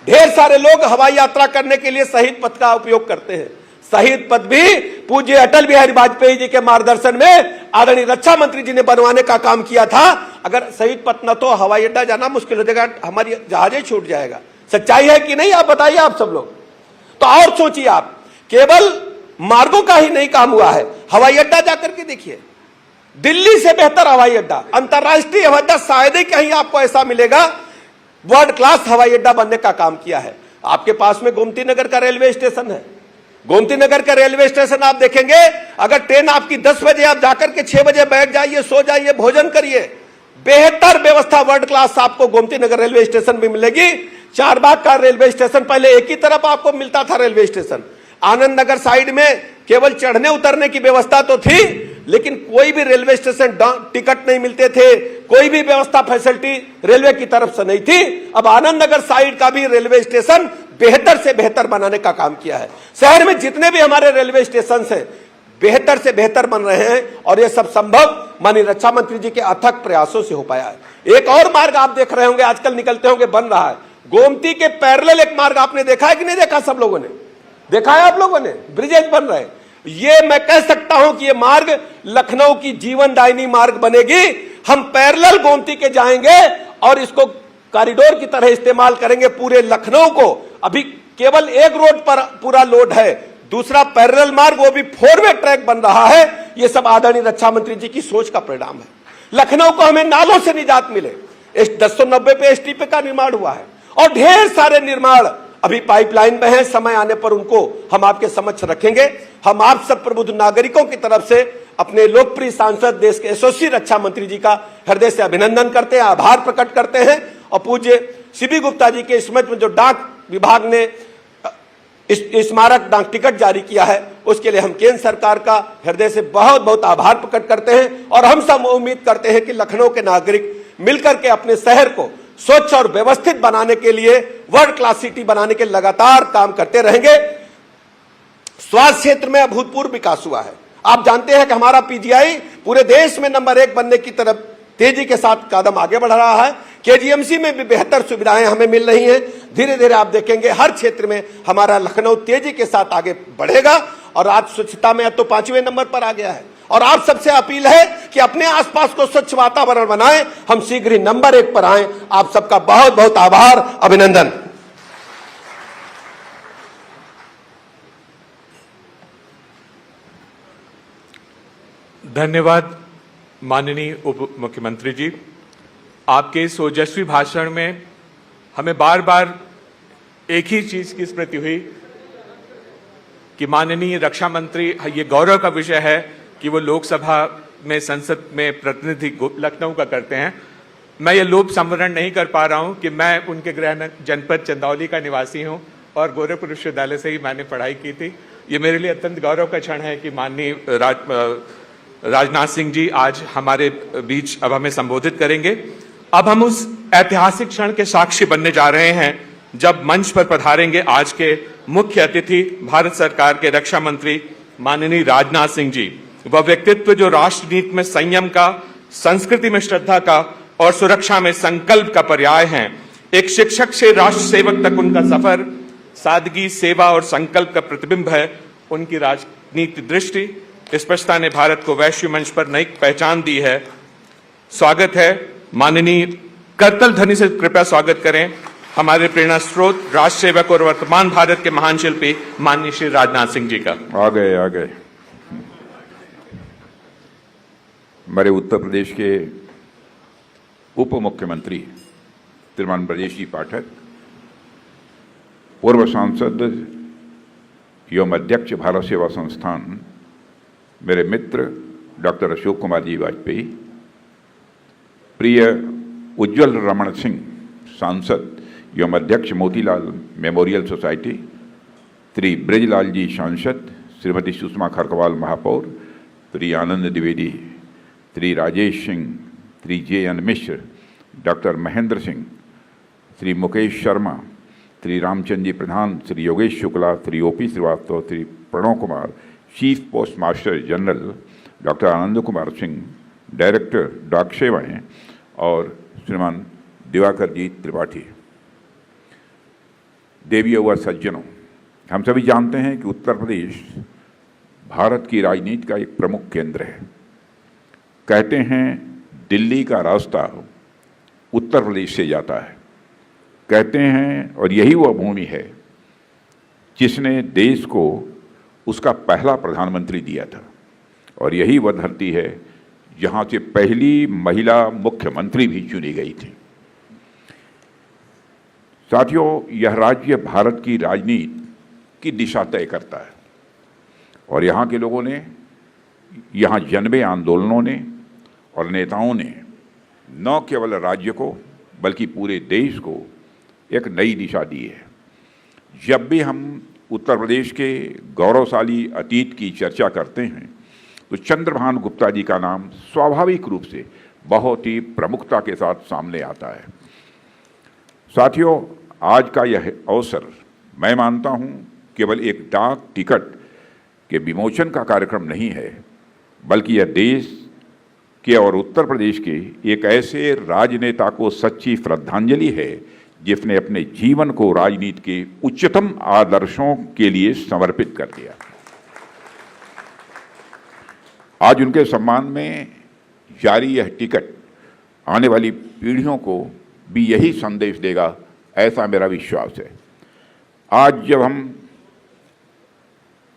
ढेर सारे लोग हवाई यात्रा करने के लिए शहीद पथ का उपयोग करते हैं। शहीद पथ भी पूज्य अटल बिहारी वाजपेयी जी के मार्गदर्शन में आदरणीय रक्षा मंत्री जी ने बनवाने का काम किया था। अगर शहीद पथ न तो हवाई अड्डा जाना मुश्किल हो जाएगा, हमारी जहाजें छूट जाएगा। सच्चाई है कि नहीं? आप बताइए आप सब लोग। तो और सोचिए, आप केवल मार्गों का ही नहीं काम हुआ है, हवाई अड्डा जाकर के देखिए, दिल्ली से बेहतर हवाई अड्डा, अंतरराष्ट्रीय हवाई अड्डा शायद ही कहीं आपको ऐसा मिलेगा, वर्ल्ड क्लास हवाई अड्डा बनने का काम किया है। आपके पास में गोमती नगर का रेलवे स्टेशन है। गोमती नगर का रेलवे स्टेशन आप देखेंगे, अगर ट्रेन आपकी 10 बजे, आप जाकर के 6 बजे बैठ जाइए, सो जाइए, भोजन करिए, बेहतर व्यवस्था वर्ल्ड क्लास आपको गोमती नगर रेलवे स्टेशन भी मिलेगी। चारबाग का रेलवे स्टेशन, पहले एक ही तरफ आपको मिलता था railway station. Anand Nagar side में केवल चढ़ने उतरने की व्यवस्था तो थी, लेकिन कोई भी रेलवे स्टेशन टिकट नहीं मिलते थे, कोई भी व्यवस्था फैसिलिटी रेलवे की तरफ से नहीं थी। अब आनंद नगर साइड का भी रेलवे स्टेशन बेहतर से बेहतर बनाने का काम किया है। शहर में जितने भी हमारे रेलवे स्टेशन हैं, बेहतर से बेहतर बन रहे हैं, और यह सब संभव माननीय रक्षा मंत्री जी के अथक प्रयासों से हो पाया है। एक और मार्ग आप देख रहे होंगे, आजकल निकलते होंगे, बन रहा है। गोमती के पैरेलल एक मार्ग आपने देखा है कि नहीं देखा? सब लोगों ने देखा है, आप लोगों ने, ब्रिजेज बन रहे हैं। ये मैं कह सकता हूं कि ये मार्ग लखनऊ की जीवनदायिनी मार्ग बनेगी। हम पैरेलल गोमती के जाएंगे और इसको कॉरिडोर की तरह इस्तेमाल करेंगे पूरे लखनऊ को। अभी केवल एक रोड पर पूरा लोड है, दूसरा पैरेलल मार्ग, वो भी 4-वे ट्रैक बन रहा है। ये सब आदरणीय रक्षा मंत्री जी की सोच का परिणाम है। लखनऊ को हमें नालों से निजात मिले, 1090 पे एसटीपी का निर्माण हुआ है, और ढेर सारे निर्माण अभी पाइपलाइन में है। समय आने पर उनको हम आपके समक्ष रखेंगे। हम आप सब प्रबुद्ध नागरिकों की तरफ से अपने लोकप्रिय सांसद, देश के यशस्वी रक्षा मंत्री जी का हृदय से अभिनंदन करते हैं, आभार प्रकट करते हैं। और पूज्य सीबी गुप्ता जी के स्मृति में जो डाक विभाग ने स्मारक डाक टिकट जारी किया है, उसके लिए हम केंद्र सरकार का हृदय से बहुत बहुत आभार प्रकट करते हैं। और हम सब उम्मीद करते हैं कि लखनऊ के नागरिक मिलकर के अपने शहर को स्वच्छ और व्यवस्थित बनाने के लिए, वर्ल्ड क्लास सिटी बनाने के लगातार काम करते रहेंगे। स्वास्थ्य क्षेत्र में अभूतपूर्व विकास हुआ है। आप जानते हैं कि हमारा पीजीआई पूरे देश में नंबर 1 बनने की तरफ तेजी के साथ कदम आगे बढ़ रहा है। केजीएमसी में भी बेहतर सुविधाएं हमें मिल रही हैं। धीरे धीरे आप देखेंगे हर क्षेत्र में हमारा लखनऊ तेजी के साथ आगे बढ़ेगा। और आज स्वच्छता में अब तो 5वें नंबर पर आ गया है। और आप सबसे अपील है कि अपने आसपास को स्वच्छ वातावरण बनाएं, हम शीघ्र ही नंबर 1 पर आएं। आप सबका बहुत बहुत आभार, अभिनंदन। धन्यवाद माननीय उप मुख्यमंत्री जी। आपके इस ओजस्वी भाषण में हमें बार बार एक ही चीज की स्मृति हुई कि माननीय रक्षा मंत्री, ये गौरव का विषय है कि वो लोकसभा में, संसद में प्रतिनिधि लखनऊ का करते हैं। मैं ये लोभ संवरण नहीं कर पा रहा हूं कि मैं उनके गृह जनपद चंदौली का निवासी हूं और गोरखपुर विश्वविद्यालय से ही मैंने पढ़ाई की थी। ये मेरे लिए अत्यंत गौरव का क्षण है कि माननीय राजनाथ सिंह जी आज हमारे बीच अब हमें संबोधित करेंगे। अब हम उस ऐतिहासिक क्षण के साक्षी बनने जा रहे हैं जब मंच पर पधारेंगे आज के मुख्य अतिथि भारत सरकार के रक्षा मंत्री माननीय राजनाथ सिंह जी। वह व्यक्तित्व जो राष्ट्रनीति में संयम का, संस्कृति में श्रद्धा का और सुरक्षा में संकल्प का पर्याय हैं। एक शिक्षक से राष्ट्र सेवक तक उनका सफर सादगी, सेवा और संकल्प का प्रतिबिंब है। उनकी राजनीति दृष्टि, स्पष्टता ने भारत को वैश्विक मंच पर नई पहचान दी है। स्वागत है माननीय, करतल ध्वनि से कृपया स्वागत करें हमारे प्रेरणा स्रोत, राष्ट्र सेवक और वर्तमान भारत के महान शिल्पी माननीय श्री राजनाथ सिंह जी का। आ गए। हमारे उत्तर प्रदेश के उप मुख्यमंत्री श्रीमान ब्रजेश जी पाठक, पूर्व सांसद एवं अध्यक्ष भारत सेवा संस्थान मेरे मित्र डॉक्टर अशोक कुमार जी वाजपेयी, प्रिय उज्ज्वल रमण सिंह सांसद एवं अध्यक्ष मोतीलाल मेमोरियल सोसाइटी, श्री ब्रजलाल जी सांसद, श्रीमती सुषमा खरकवाल महापौर, Shri Anand Dwivedi, Shri Rajesh Singh, Shri JN. Mishra, doctor Mahendra Singh, Shri Mukesh Sharma, Shri Ramchandra ji Pradhan, Shri Yogesh Shukla, Shri OP. Srivastava, Shri Pranav Kumar, chief post master general doctor Anand Kumar Singh, director डाक सेवाएं, और श्रीमान दिवाकर जी त्रिपाठी। देवियों व सज्जनों, हम सभी जानते हैं कि उत्तर प्रदेश भारत की राजनीति का एक प्रमुख केंद्र है। कहते हैं दिल्ली का रास्ता उत्तर प्रदेश से जाता है। कहते हैं, और यही वह भूमि है जिसने देश को उसका पहला प्रधानमंत्री दिया था, और यही वह धरती है जहाँ से पहली महिला मुख्यमंत्री भी चुनी गई थी। साथियों, यह राज्य भारत की राजनीति की दिशा तय करता है, और यहाँ के लोगों ने, यहाँ जन्मे आंदोलनों ने और नेताओं ने न केवल राज्य को बल्कि पूरे देश को एक नई दिशा दी है। जब भी हम उत्तर प्रदेश के गौरवशाली अतीत की चर्चा करते हैं तो चंद्रभान गुप्ता जी का नाम स्वाभाविक रूप से बहुत ही प्रमुखता के साथ सामने आता है। साथियों, आज का यह अवसर मैं मानता हूँ केवल एक डाक टिकट के विमोचन का कार्यक्रम नहीं है, बल्कि यह देश के और उत्तर प्रदेश के एक ऐसे राजनेता को सच्ची श्रद्धांजलि है जिसने अपने जीवन को राजनीति के उच्चतम आदर्शों के लिए समर्पित कर दिया। आज उनके सम्मान में जारी यह टिकट आने वाली पीढ़ियों को भी यही संदेश देगा, ऐसा मेरा विश्वास है। आज जब हम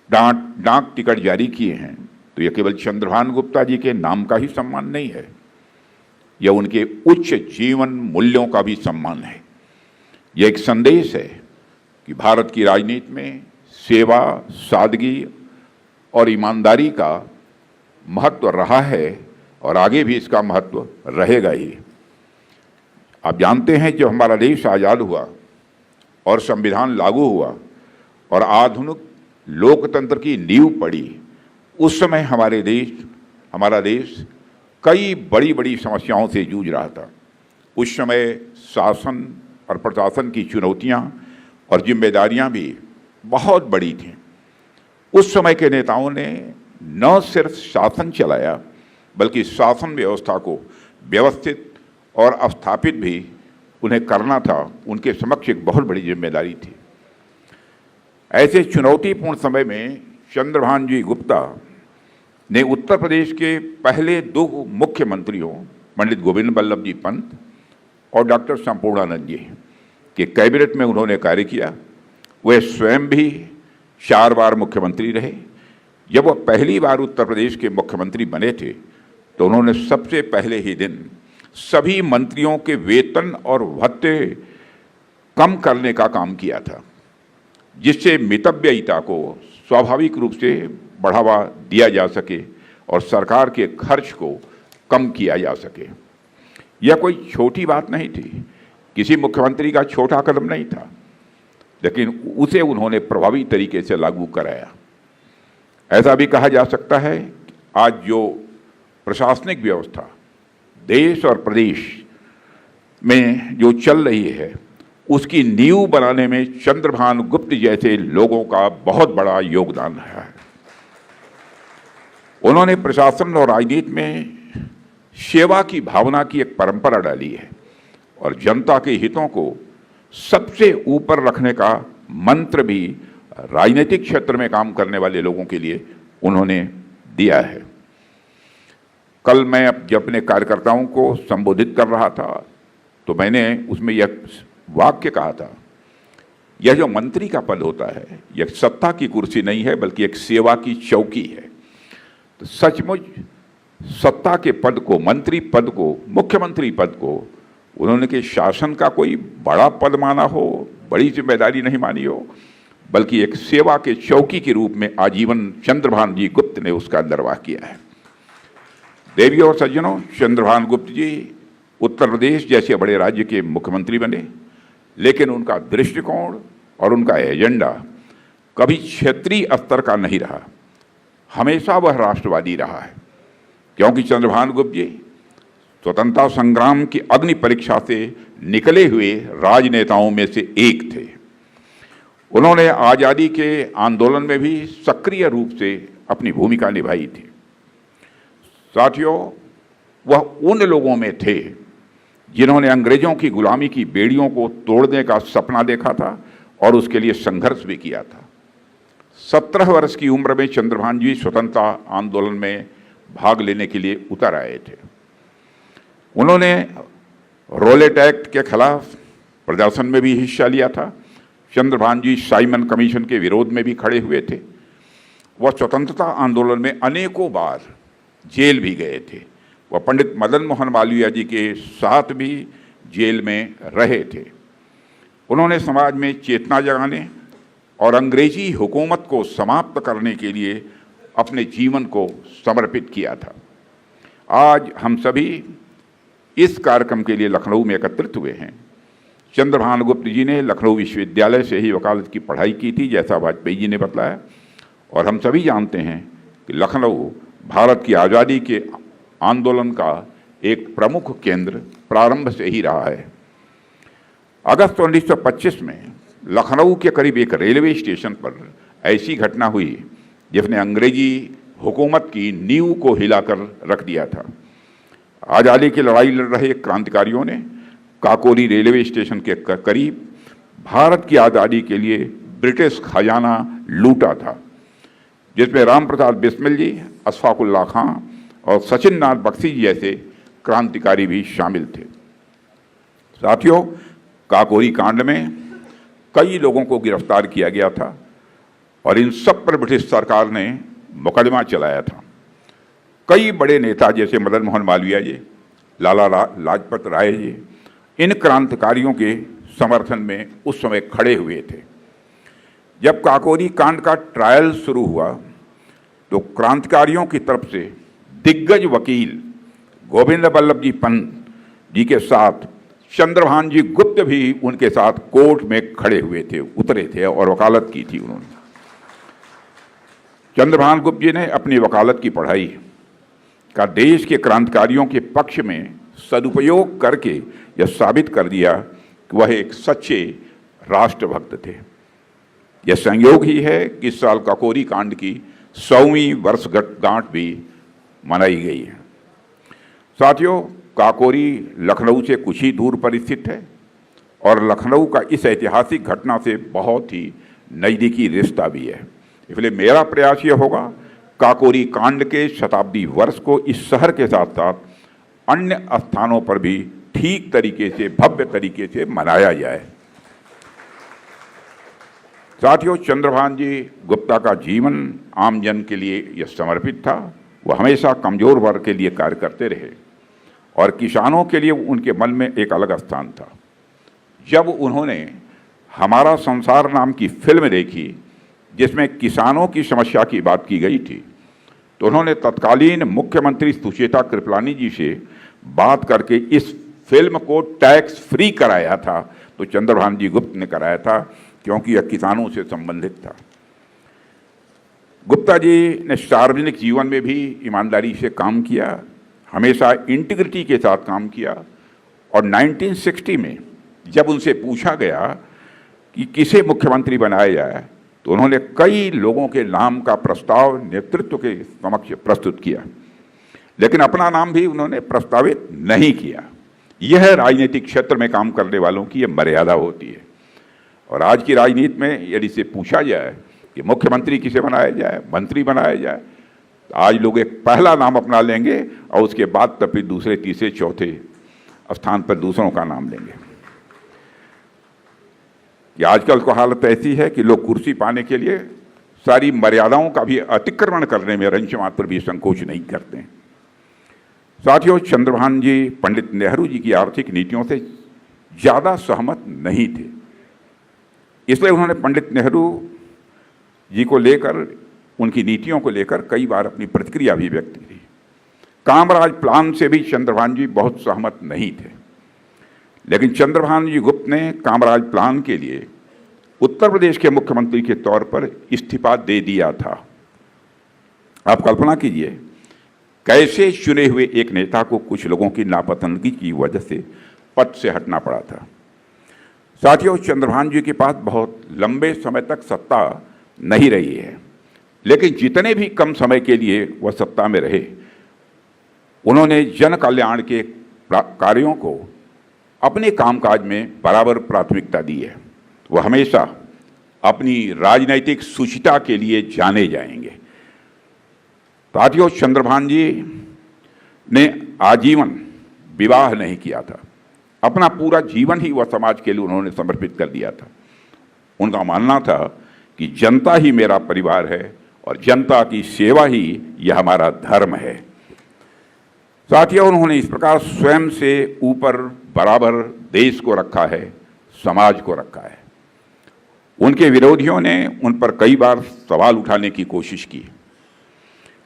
डाक टिकट जारी किए हैं तो यह केवल चंद्रभान गुप्ता जी के नाम का ही सम्मान नहीं है, यह उनके उच्च जीवन मूल्यों का भी सम्मान है। यह एक संदेश है कि भारत की राजनीति में सेवा, सादगी और ईमानदारी का महत्व रहा है और आगे भी इसका महत्व रहेगा ही। आप जानते हैं, जब हमारा देश आज़ाद हुआ और संविधान लागू हुआ और आधुनिक लोकतंत्र की नींव पड़ी, उस समय हमारा देश कई बड़ी बड़ी समस्याओं से जूझ रहा था। उस समय शासन और प्रशासन की चुनौतियां और जिम्मेदारियां भी बहुत बड़ी थीं। उस समय के नेताओं ने न सिर्फ शासन चलाया बल्कि शासन व्यवस्था को व्यवस्थित और स्थापित भी उन्हें करना था। उनके समक्ष एक बहुत बड़ी जिम्मेदारी थी। ऐसे चुनौतीपूर्ण समय में चंद्रभान जी गुप्ता ने उत्तर प्रदेश के पहले दो मुख्यमंत्रियों पंडित गोविंद बल्लभ जी पंत और डॉक्टर संपूर्णानंद जी के कैबिनेट में उन्होंने कार्य किया। वे स्वयं भी 4 बार मुख्यमंत्री रहे। जब वह पहली बार उत्तर प्रदेश के मुख्यमंत्री बने थे तो उन्होंने सबसे पहले ही दिन सभी मंत्रियों के वेतन और भत्ते कम करने का काम किया था, जिससे मितव्ययिता को स्वाभाविक रूप से बढ़ावा दिया जा सके और सरकार के खर्च को कम किया जा सके। यह कोई छोटी बात नहीं थी, किसी मुख्यमंत्री का छोटा कदम नहीं था, लेकिन उसे उन्होंने प्रभावी तरीके से लागू कराया। ऐसा भी कहा जा सकता है आज जो प्रशासनिक व्यवस्था देश और प्रदेश में जो चल रही है उसकी नींव बनाने में चंद्रभान गुप्त जैसे लोगों का बहुत बड़ा योगदान रहा है। उन्होंने प्रशासन और राजनीति में सेवा की भावना की एक परंपरा डाली है और जनता के हितों को सबसे ऊपर रखने का मंत्र भी राजनीतिक क्षेत्र में काम करने वाले लोगों के लिए उन्होंने दिया है। कल मैं जब अपने कार्यकर्ताओं को संबोधित कर रहा था तो मैंने उसमें यह वाक्य कहा था, यह जो मंत्री का पद होता है यह सत्ता की कुर्सी नहीं है बल्कि एक सेवा की चौकी है। तो सचमुच सत्ता के पद को, मंत्री पद को, मुख्यमंत्री पद को उन्होंने के शासन का कोई बड़ा पद माना हो, बड़ी जिम्मेदारी नहीं मानी हो, बल्कि एक सेवा के चौकी के रूप में आजीवन चंद्रभान जी गुप्त ने उसका निर्वाह किया है। देवियों और सज्जनों, चंद्रभान गुप्त जी उत्तर प्रदेश जैसे बड़े राज्य के मुख्यमंत्री बने, लेकिन उनका दृष्टिकोण और उनका एजेंडा कभी क्षेत्रीय स्तर का नहीं रहा, हमेशा वह राष्ट्रवादी रहा है। क्योंकि चंद्रभान गुप्त जी स्वतंत्रता संग्राम की अग्नि परीक्षा से निकले हुए राजनेताओं में से एक थे। उन्होंने आज़ादी के आंदोलन में भी सक्रिय रूप से अपनी भूमिका निभाई थी। साथियों, वह उन लोगों में थे जिन्होंने अंग्रेजों की गुलामी की बेड़ियों को तोड़ने का सपना देखा था और उसके लिए संघर्ष भी किया था। 17 वर्ष की उम्र में चंद्रभान जी स्वतंत्रता आंदोलन में भाग लेने के लिए उतर आए थे। उन्होंने रोलेट एक्ट के खिलाफ प्रदर्शन में भी हिस्सा लिया था। चंद्रभान जी साइमन कमीशन के विरोध में भी खड़े हुए थे। वह स्वतंत्रता आंदोलन में अनेकों बार जेल भी गए थे। वह पंडित मदन मोहन मालवीय जी के साथ भी जेल में रहे थे। उन्होंने समाज में चेतना जगाने और अंग्रेजी हुकूमत को समाप्त करने के लिए अपने जीवन को समर्पित किया था। आज हम सभी इस कार्यक्रम के लिए लखनऊ में एकत्रित हुए हैं। चंद्रभान गुप्त जी ने लखनऊ विश्वविद्यालय से ही वकालत की पढ़ाई की थी, जैसा वाजपेयी जी ने बताया, और हम सभी जानते हैं कि लखनऊ भारत की आज़ादी के आंदोलन का एक प्रमुख केंद्र प्रारंभ से ही रहा है। अगस्त 1925 में लखनऊ के करीब एक रेलवे स्टेशन पर ऐसी घटना हुई जिसने अंग्रेजी हुकूमत की नींव को हिलाकर रख दिया था। आज़ादी की लड़ाई लड़ रहे क्रांतिकारियों ने काकोरी रेलवे स्टेशन के करीब भारत की आज़ादी के लिए ब्रिटिश खजाना लूटा था, जिसमें राम प्रसाद बिस्मिल जी, अशफाकुल्ला खां और सचिन नाथ बख्शी जैसे क्रांतिकारी भी शामिल थे। साथियों, काकोरी कांड में कई लोगों को गिरफ्तार किया गया था और इन सब पर ब्रिटिश सरकार ने मुकदमा चलाया था। कई बड़े नेता जैसे मदन मोहन मालवीय जी, लाला लाजपत राय जी इन क्रांतिकारियों के समर्थन में उस समय खड़े हुए थे। जब काकोरी कांड का ट्रायल शुरू हुआ तो क्रांतिकारियों की तरफ से दिग्गज वकील गोविंद बल्लभ जी पंत जी के साथ चंद्रभान जी गुप्त भी उनके साथ कोर्ट में खड़े हुए थे, उतरे थे और वकालत की थी उन्होंने। चंद्रभान गुप्त जी ने अपनी वकालत की पढ़ाई का देश के क्रांतिकारियों के पक्ष में सदुपयोग करके यह साबित कर दिया कि वह एक सच्चे राष्ट्रभक्त थे। यह संयोग ही है कि इस साल काकोरी कांड की 100वीं वर्षगांठ भी मनाई गई है। साथियों, काकोरी लखनऊ से कुछ ही दूर पर स्थित है और लखनऊ का इस ऐतिहासिक घटना से बहुत ही नज़दीकी रिश्ता भी है। इसलिए मेरा प्रयास यह होगा काकोरी कांड के शताब्दी वर्ष को इस शहर के साथ साथ अन्य स्थानों पर भी ठीक तरीके से, भव्य तरीके से मनाया जाए। साथियों, चंद्रभान जी गुप्ता का जीवन आम जन के लिए यह समर्पित था। वह हमेशा कमजोर वर्ग के लिए कार्य करते रहे और किसानों के लिए उनके मन में एक अलग स्थान था। जब उन्होंने हमारा संसार नाम की फिल्म देखी जिसमें किसानों की समस्या की बात की गई थी, तो उन्होंने तत्कालीन मुख्यमंत्री सुचेता कृपलानी जी से बात करके इस फिल्म को टैक्स फ्री कराया था। तो चंद्रभान जी गुप्त ने कराया था क्योंकि यह किसानों से संबंधित था। गुप्ता जी ने सार्वजनिक जीवन में भी ईमानदारी से काम किया हमेशा इंटीग्रिटी के साथ काम किया और 1960 में जब उनसे पूछा गया कि किसे मुख्यमंत्री बनाया जाए तो उन्होंने कई लोगों के नाम का प्रस्ताव नेतृत्व के समक्ष प्रस्तुत किया, लेकिन अपना नाम भी उन्होंने प्रस्तावित नहीं किया। यह राजनीतिक क्षेत्र में काम करने वालों की यह मर्यादा होती है। और आज की राजनीति में यदि से पूछा जाए कि मुख्यमंत्री किसे बनाया जाए, मंत्री बनाया जाए, तो आज लोग एक पहला नाम अपना लेंगे और उसके बाद तब फिर दूसरे, तीसरे, चौथे स्थान पर दूसरों का नाम लेंगे। कि आजकल को हालत ऐसी है कि लोग कुर्सी पाने के लिए सारी मर्यादाओं का भी अतिक्रमण करने में रंच मात्र भी संकोच नहीं करते हैं। साथियों, चंद्रभान जी पंडित नेहरू जी की आर्थिक नीतियों से ज़्यादा सहमत नहीं थे, इसलिए उन्होंने पंडित नेहरू जी को लेकर, उनकी नीतियों को लेकर कई बार अपनी प्रतिक्रिया भी व्यक्त की। कामराज प्लान से भी चंद्रभान जी बहुत सहमत नहीं थे, लेकिन चंद्रभान जी गुप्त ने कामराज प्लान के लिए उत्तर प्रदेश के मुख्यमंत्री के तौर पर इस्तीफा दे दिया था। आप कल्पना कीजिए कैसे चुने हुए एक नेता को कुछ लोगों की नापसंदगी की वजह से पद से हटना पड़ा था। साथियों, चंद्रभान जी के पास बहुत लंबे समय तक सत्ता नहीं रही है, लेकिन जितने भी कम समय के लिए वह सत्ता में रहे, उन्होंने जन कल्याण के कार्यों को अपने कामकाज में बराबर प्राथमिकता दी है। वह हमेशा अपनी राजनैतिक शुचिता के लिए जाने जाएंगे। साथियों, चंद्रभान जी ने आजीवन विवाह नहीं किया था, अपना पूरा जीवन ही वह समाज के लिए उन्होंने समर्पित कर दिया था। उनका मानना था कि जनता ही मेरा परिवार है और जनता की सेवा ही यह हमारा धर्म है। साथियों, उन्होंने इस प्रकार स्वयं से ऊपर बराबर देश को रखा है, समाज को रखा है। उनके विरोधियों ने उन पर कई बार सवाल उठाने की कोशिश की,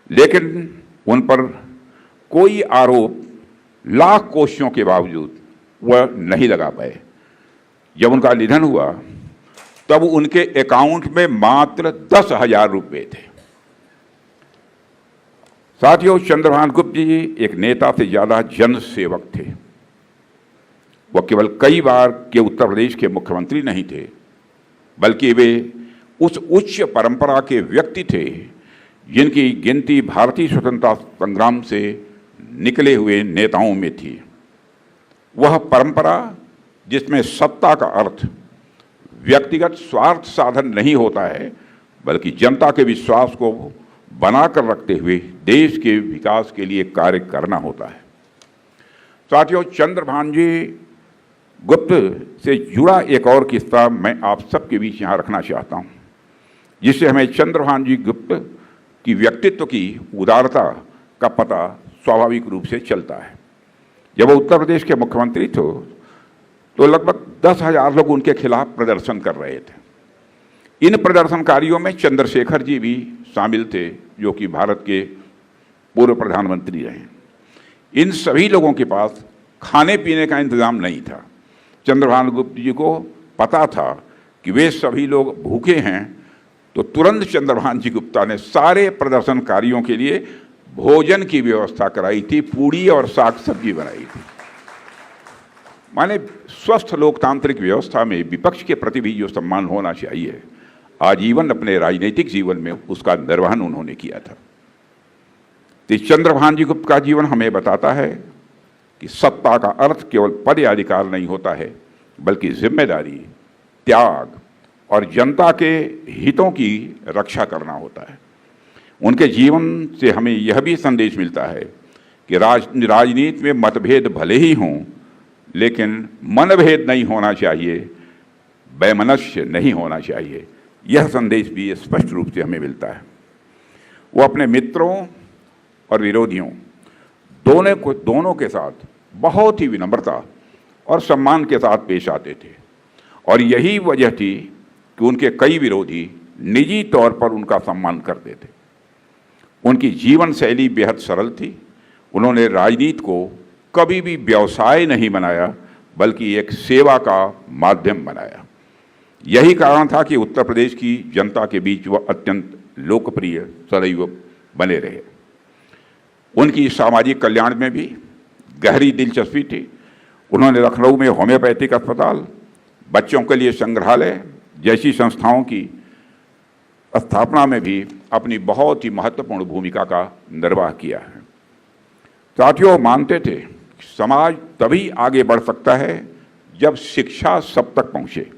लेकिन उन पर कोई आरोप लाख कोशिशों के बावजूद वह नहीं लगा पाए। जब उनका निधन हुआ तब उनके अकाउंट में मात्र 10,000 रुपये थे। साथियों, चंद्रभान गुप्त जी एक नेता से ज्यादा जन सेवक थे। वह केवल कई बार के उत्तर प्रदेश के मुख्यमंत्री नहीं थे, बल्कि वे उस उच्च परंपरा के व्यक्ति थे जिनकी गिनती भारतीय स्वतंत्रता संग्राम से निकले हुए नेताओं में थी। वह परंपरा जिसमें सत्ता का अर्थ व्यक्तिगत स्वार्थ साधन नहीं होता है, बल्कि जनता के विश्वास को बनाकर रखते हुए देश के विकास के लिए कार्य करना होता है। साथियों, चंद्रभान जी गुप्त से जुड़ा एक और किस्सा मैं आप सबके बीच यहाँ रखना चाहता हूँ, जिससे हमें चंद्रभान जी गुप्त की व्यक्तित्व की उदारता का पता स्वाभाविक रूप से चलता है। जब वो उत्तर प्रदेश के मुख्यमंत्री थे तो लगभग 10,000 लोग उनके खिलाफ प्रदर्शन कर रहे थे। इन प्रदर्शनकारियों में चंद्रशेखर जी भी शामिल थे, जो कि भारत के पूर्व प्रधानमंत्री रहे। इन सभी लोगों के पास खाने पीने का इंतजाम नहीं था। चंद्रभान गुप्त जी को पता था कि वे सभी लोग भूखे हैं, तो तुरंत चंद्रभान जी गुप्ता ने सारे प्रदर्शनकारियों के लिए भोजन की व्यवस्था कराई थी, पूड़ी और साग सब्जी बनाई थी। माने स्वस्थ लोकतांत्रिक व्यवस्था में विपक्ष के प्रति भी जो सम्मान होना चाहिए, आजीवन अपने राजनीतिक जीवन में उसका निर्वहन उन्होंने किया था। तो चंद्रभान जी गुप्त का जीवन हमें बताता है कि सत्ता का अर्थ केवल पद या अधिकार नहीं होता है, बल्कि जिम्मेदारी, त्याग और जनता के हितों की रक्षा करना होता है। उनके जीवन से हमें यह भी संदेश मिलता है कि राजनीति में मतभेद भले ही हों, लेकिन मनभेद नहीं होना चाहिए, वैमनस्य नहीं होना चाहिए। यह संदेश भी स्पष्ट रूप से हमें मिलता है। वो अपने मित्रों और विरोधियों दोनों के साथ बहुत ही विनम्रता और सम्मान के साथ पेश आते थे, और यही वजह थी कि उनके कई विरोधी निजी तौर पर उनका सम्मान करते थे। उनकी जीवन शैली बेहद सरल थी। उन्होंने राजनीति को कभी भी व्यवसाय नहीं बनाया, बल्कि एक सेवा का माध्यम बनाया। यही कारण था कि उत्तर प्रदेश की जनता के बीच वह अत्यंत लोकप्रिय सदैव बने रहे। उनकी सामाजिक कल्याण में भी गहरी दिलचस्पी थी। उन्होंने लखनऊ में होम्योपैथिक अस्पताल, बच्चों के लिए संग्रहालय जैसी संस्थाओं की स्थापना में भी अपनी बहुत ही महत्वपूर्ण भूमिका का निर्वाह किया है। साथियों, मानते थे कि समाज तभी आगे बढ़ सकता है जब शिक्षा सब तक पहुंचे।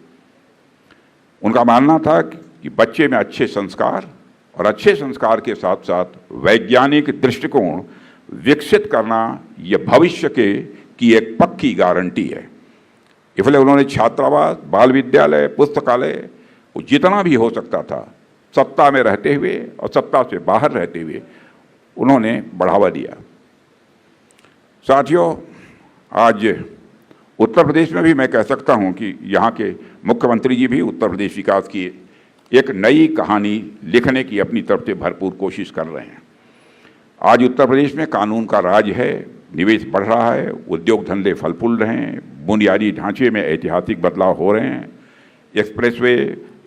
उनका मानना था कि बच्चे में अच्छे संस्कार और अच्छे संस्कार के साथ साथ वैज्ञानिक दृष्टिकोण विकसित करना यह भविष्य की एक पक्की गारंटी है। इसलिए उन्होंने छात्रावास, बाल विद्यालय, पुस्तकालय जितना भी हो सकता था सत्ता में रहते हुए और सत्ता से बाहर रहते हुए उन्होंने बढ़ावा दिया। साथियों, आज उत्तर प्रदेश में भी मैं कह सकता हूं कि यहाँ के मुख्यमंत्री जी भी उत्तर प्रदेश विकास की एक नई कहानी लिखने की अपनी तरफ से भरपूर कोशिश कर रहे हैं। आज उत्तर प्रदेश में कानून का राज है, निवेश बढ़ रहा है, उद्योग धंधे फल फूल रहे हैं, बुनियादी ढांचे में ऐतिहासिक बदलाव हो रहे हैं, expressway,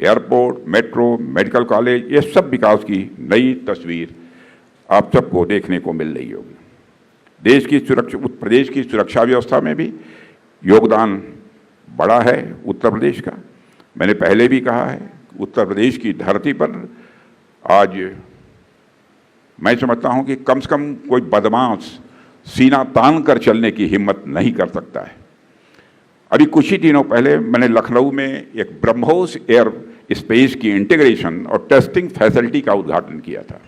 airport, metro, medical college, ये सब विकास की नई तस्वीर आप सबको देखने को मिल रही होगी। देश की सुरक्षा, उत्तर प्रदेश की सुरक्षा व्यवस्था में भी योगदान बड़ा है उत्तर प्रदेश का। मैंने पहले भी कहा है, उत्तर प्रदेश की धरती पर आज मैं समझता हूं कि कम से कम कोई बदमाश सीना तान कर चलने की हिम्मत नहीं कर सकता है। अभी कुछ ही दिनों पहले मैंने लखनऊ में एक ब्रह्मोस एयर स्पेस की इंटीग्रेशन और टेस्टिंग फैसिलिटी का उद्घाटन किया था।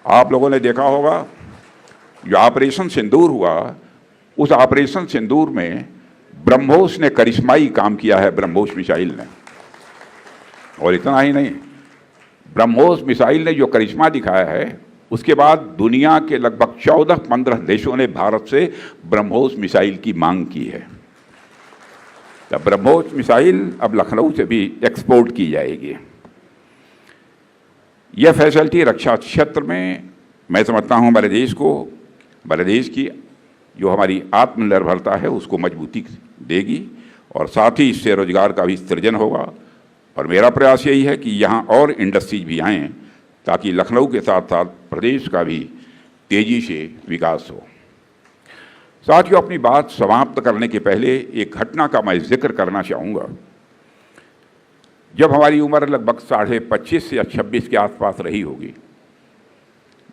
आप लोगों ने देखा होगा जो ऑपरेशन सिंदूर हुआ, उस ऑपरेशन सिंदूर में ब्रह्मोस ने करिश्माई काम किया है, ब्रह्मोस मिसाइल ने। और इतना ही नहीं, ब्रह्मोस मिसाइल ने जो करिश्मा दिखाया है उसके बाद दुनिया के लगभग 14-15 देशों ने भारत से ब्रह्मोस मिसाइल की मांग की है। तब ब्रह्मोस मिसाइल अब लखनऊ से भी एक्सपोर्ट की जाएगी। यह फैसिलिटी रक्षा क्षेत्र में मैं समझता हूं हमारे देश की जो हमारी आत्मनिर्भरता है उसको मजबूती देगी और साथ ही इससे रोजगार का भी सृजन होगा। और मेरा प्रयास यही है कि यहाँ और इंडस्ट्रीज भी आएँ ताकि लखनऊ के साथ साथ प्रदेश का भी तेजी से विकास हो। साथियों, अपनी बात समाप्त करने के पहले एक घटना का मैं जिक्र करना चाहूँगा। जब हमारी उम्र लगभग 25.5 या 26 के आसपास रही होगी,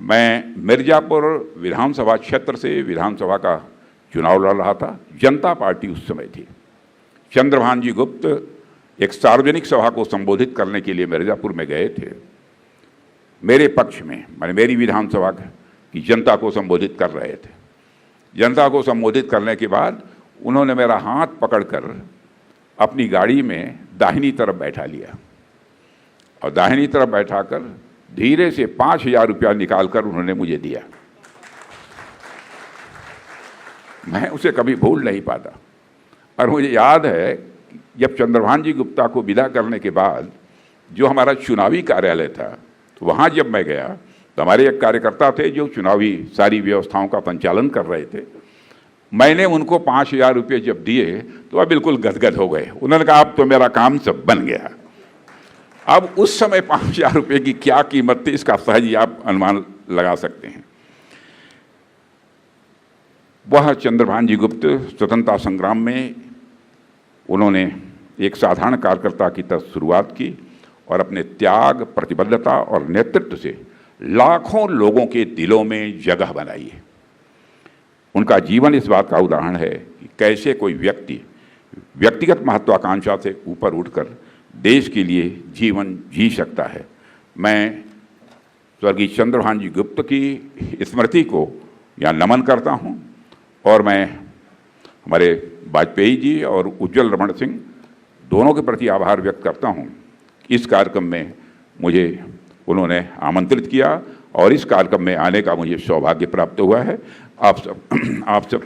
मैं मिर्ज़ापुर विधानसभा क्षेत्र से विधानसभा का चुनाव लड़ रहा था। जनता पार्टी उस समय थी। चंद्रभान जी गुप्त एक सार्वजनिक सभा को संबोधित करने के लिए मिर्ज़ापुर में गए थे। मेरे पक्ष में, माने मेरी विधानसभा की जनता को संबोधित कर रहे थे। जनता को संबोधित करने के बाद उन्होंने मेरा हाथ पकड़कर अपनी गाड़ी में दाहिनी तरफ बैठा लिया और दाहिनी तरफ बैठाकर धीरे से 5,000 रुपया निकालकर उन्होंने मुझे दिया। मैं उसे कभी भूल नहीं पाता। और मुझे याद है जब चंद्रभान जी गुप्ता को विदा करने के बाद जो हमारा चुनावी कार्यालय था, तो वहाँ जब मैं गया तो हमारे एक कार्यकर्ता थे जो चुनावी सारी व्यवस्थाओं का संचालन कर रहे थे। मैंने उनको 5,000 रुपये जब दिए तो वह बिल्कुल गदगद हो गए। उन्होंने कहा अब तो मेरा काम सब बन गया। अब उस समय 5,000 रुपये की क्या कीमत थी इसका सहज ही आप अनुमान लगा सकते हैं। वह चंद्रभान जी गुप्त स्वतंत्रता संग्राम में उन्होंने एक साधारण कार्यकर्ता की तरह शुरुआत की और अपने त्याग, प्रतिबद्धता और नेतृत्व से लाखों लोगों के दिलों में जगह बनाई है। उनका जीवन इस बात का उदाहरण है कि कैसे कोई व्यक्ति व्यक्तिगत महत्वाकांक्षा से ऊपर उठकर देश के लिए जीवन जी सकता है। मैं स्वर्गीय चंद्रभान जी गुप्त की स्मृति को यहाँ नमन करता हूँ और मैं हमारे वाजपेयी जी और उज्ज्वल रमण सिंह दोनों के प्रति आभार व्यक्त करता हूँ। इस कार्यक्रम में मुझे उन्होंने आमंत्रित किया और इस कार्यक्रम में आने का मुझे सौभाग्य प्राप्त हुआ है। आप सबको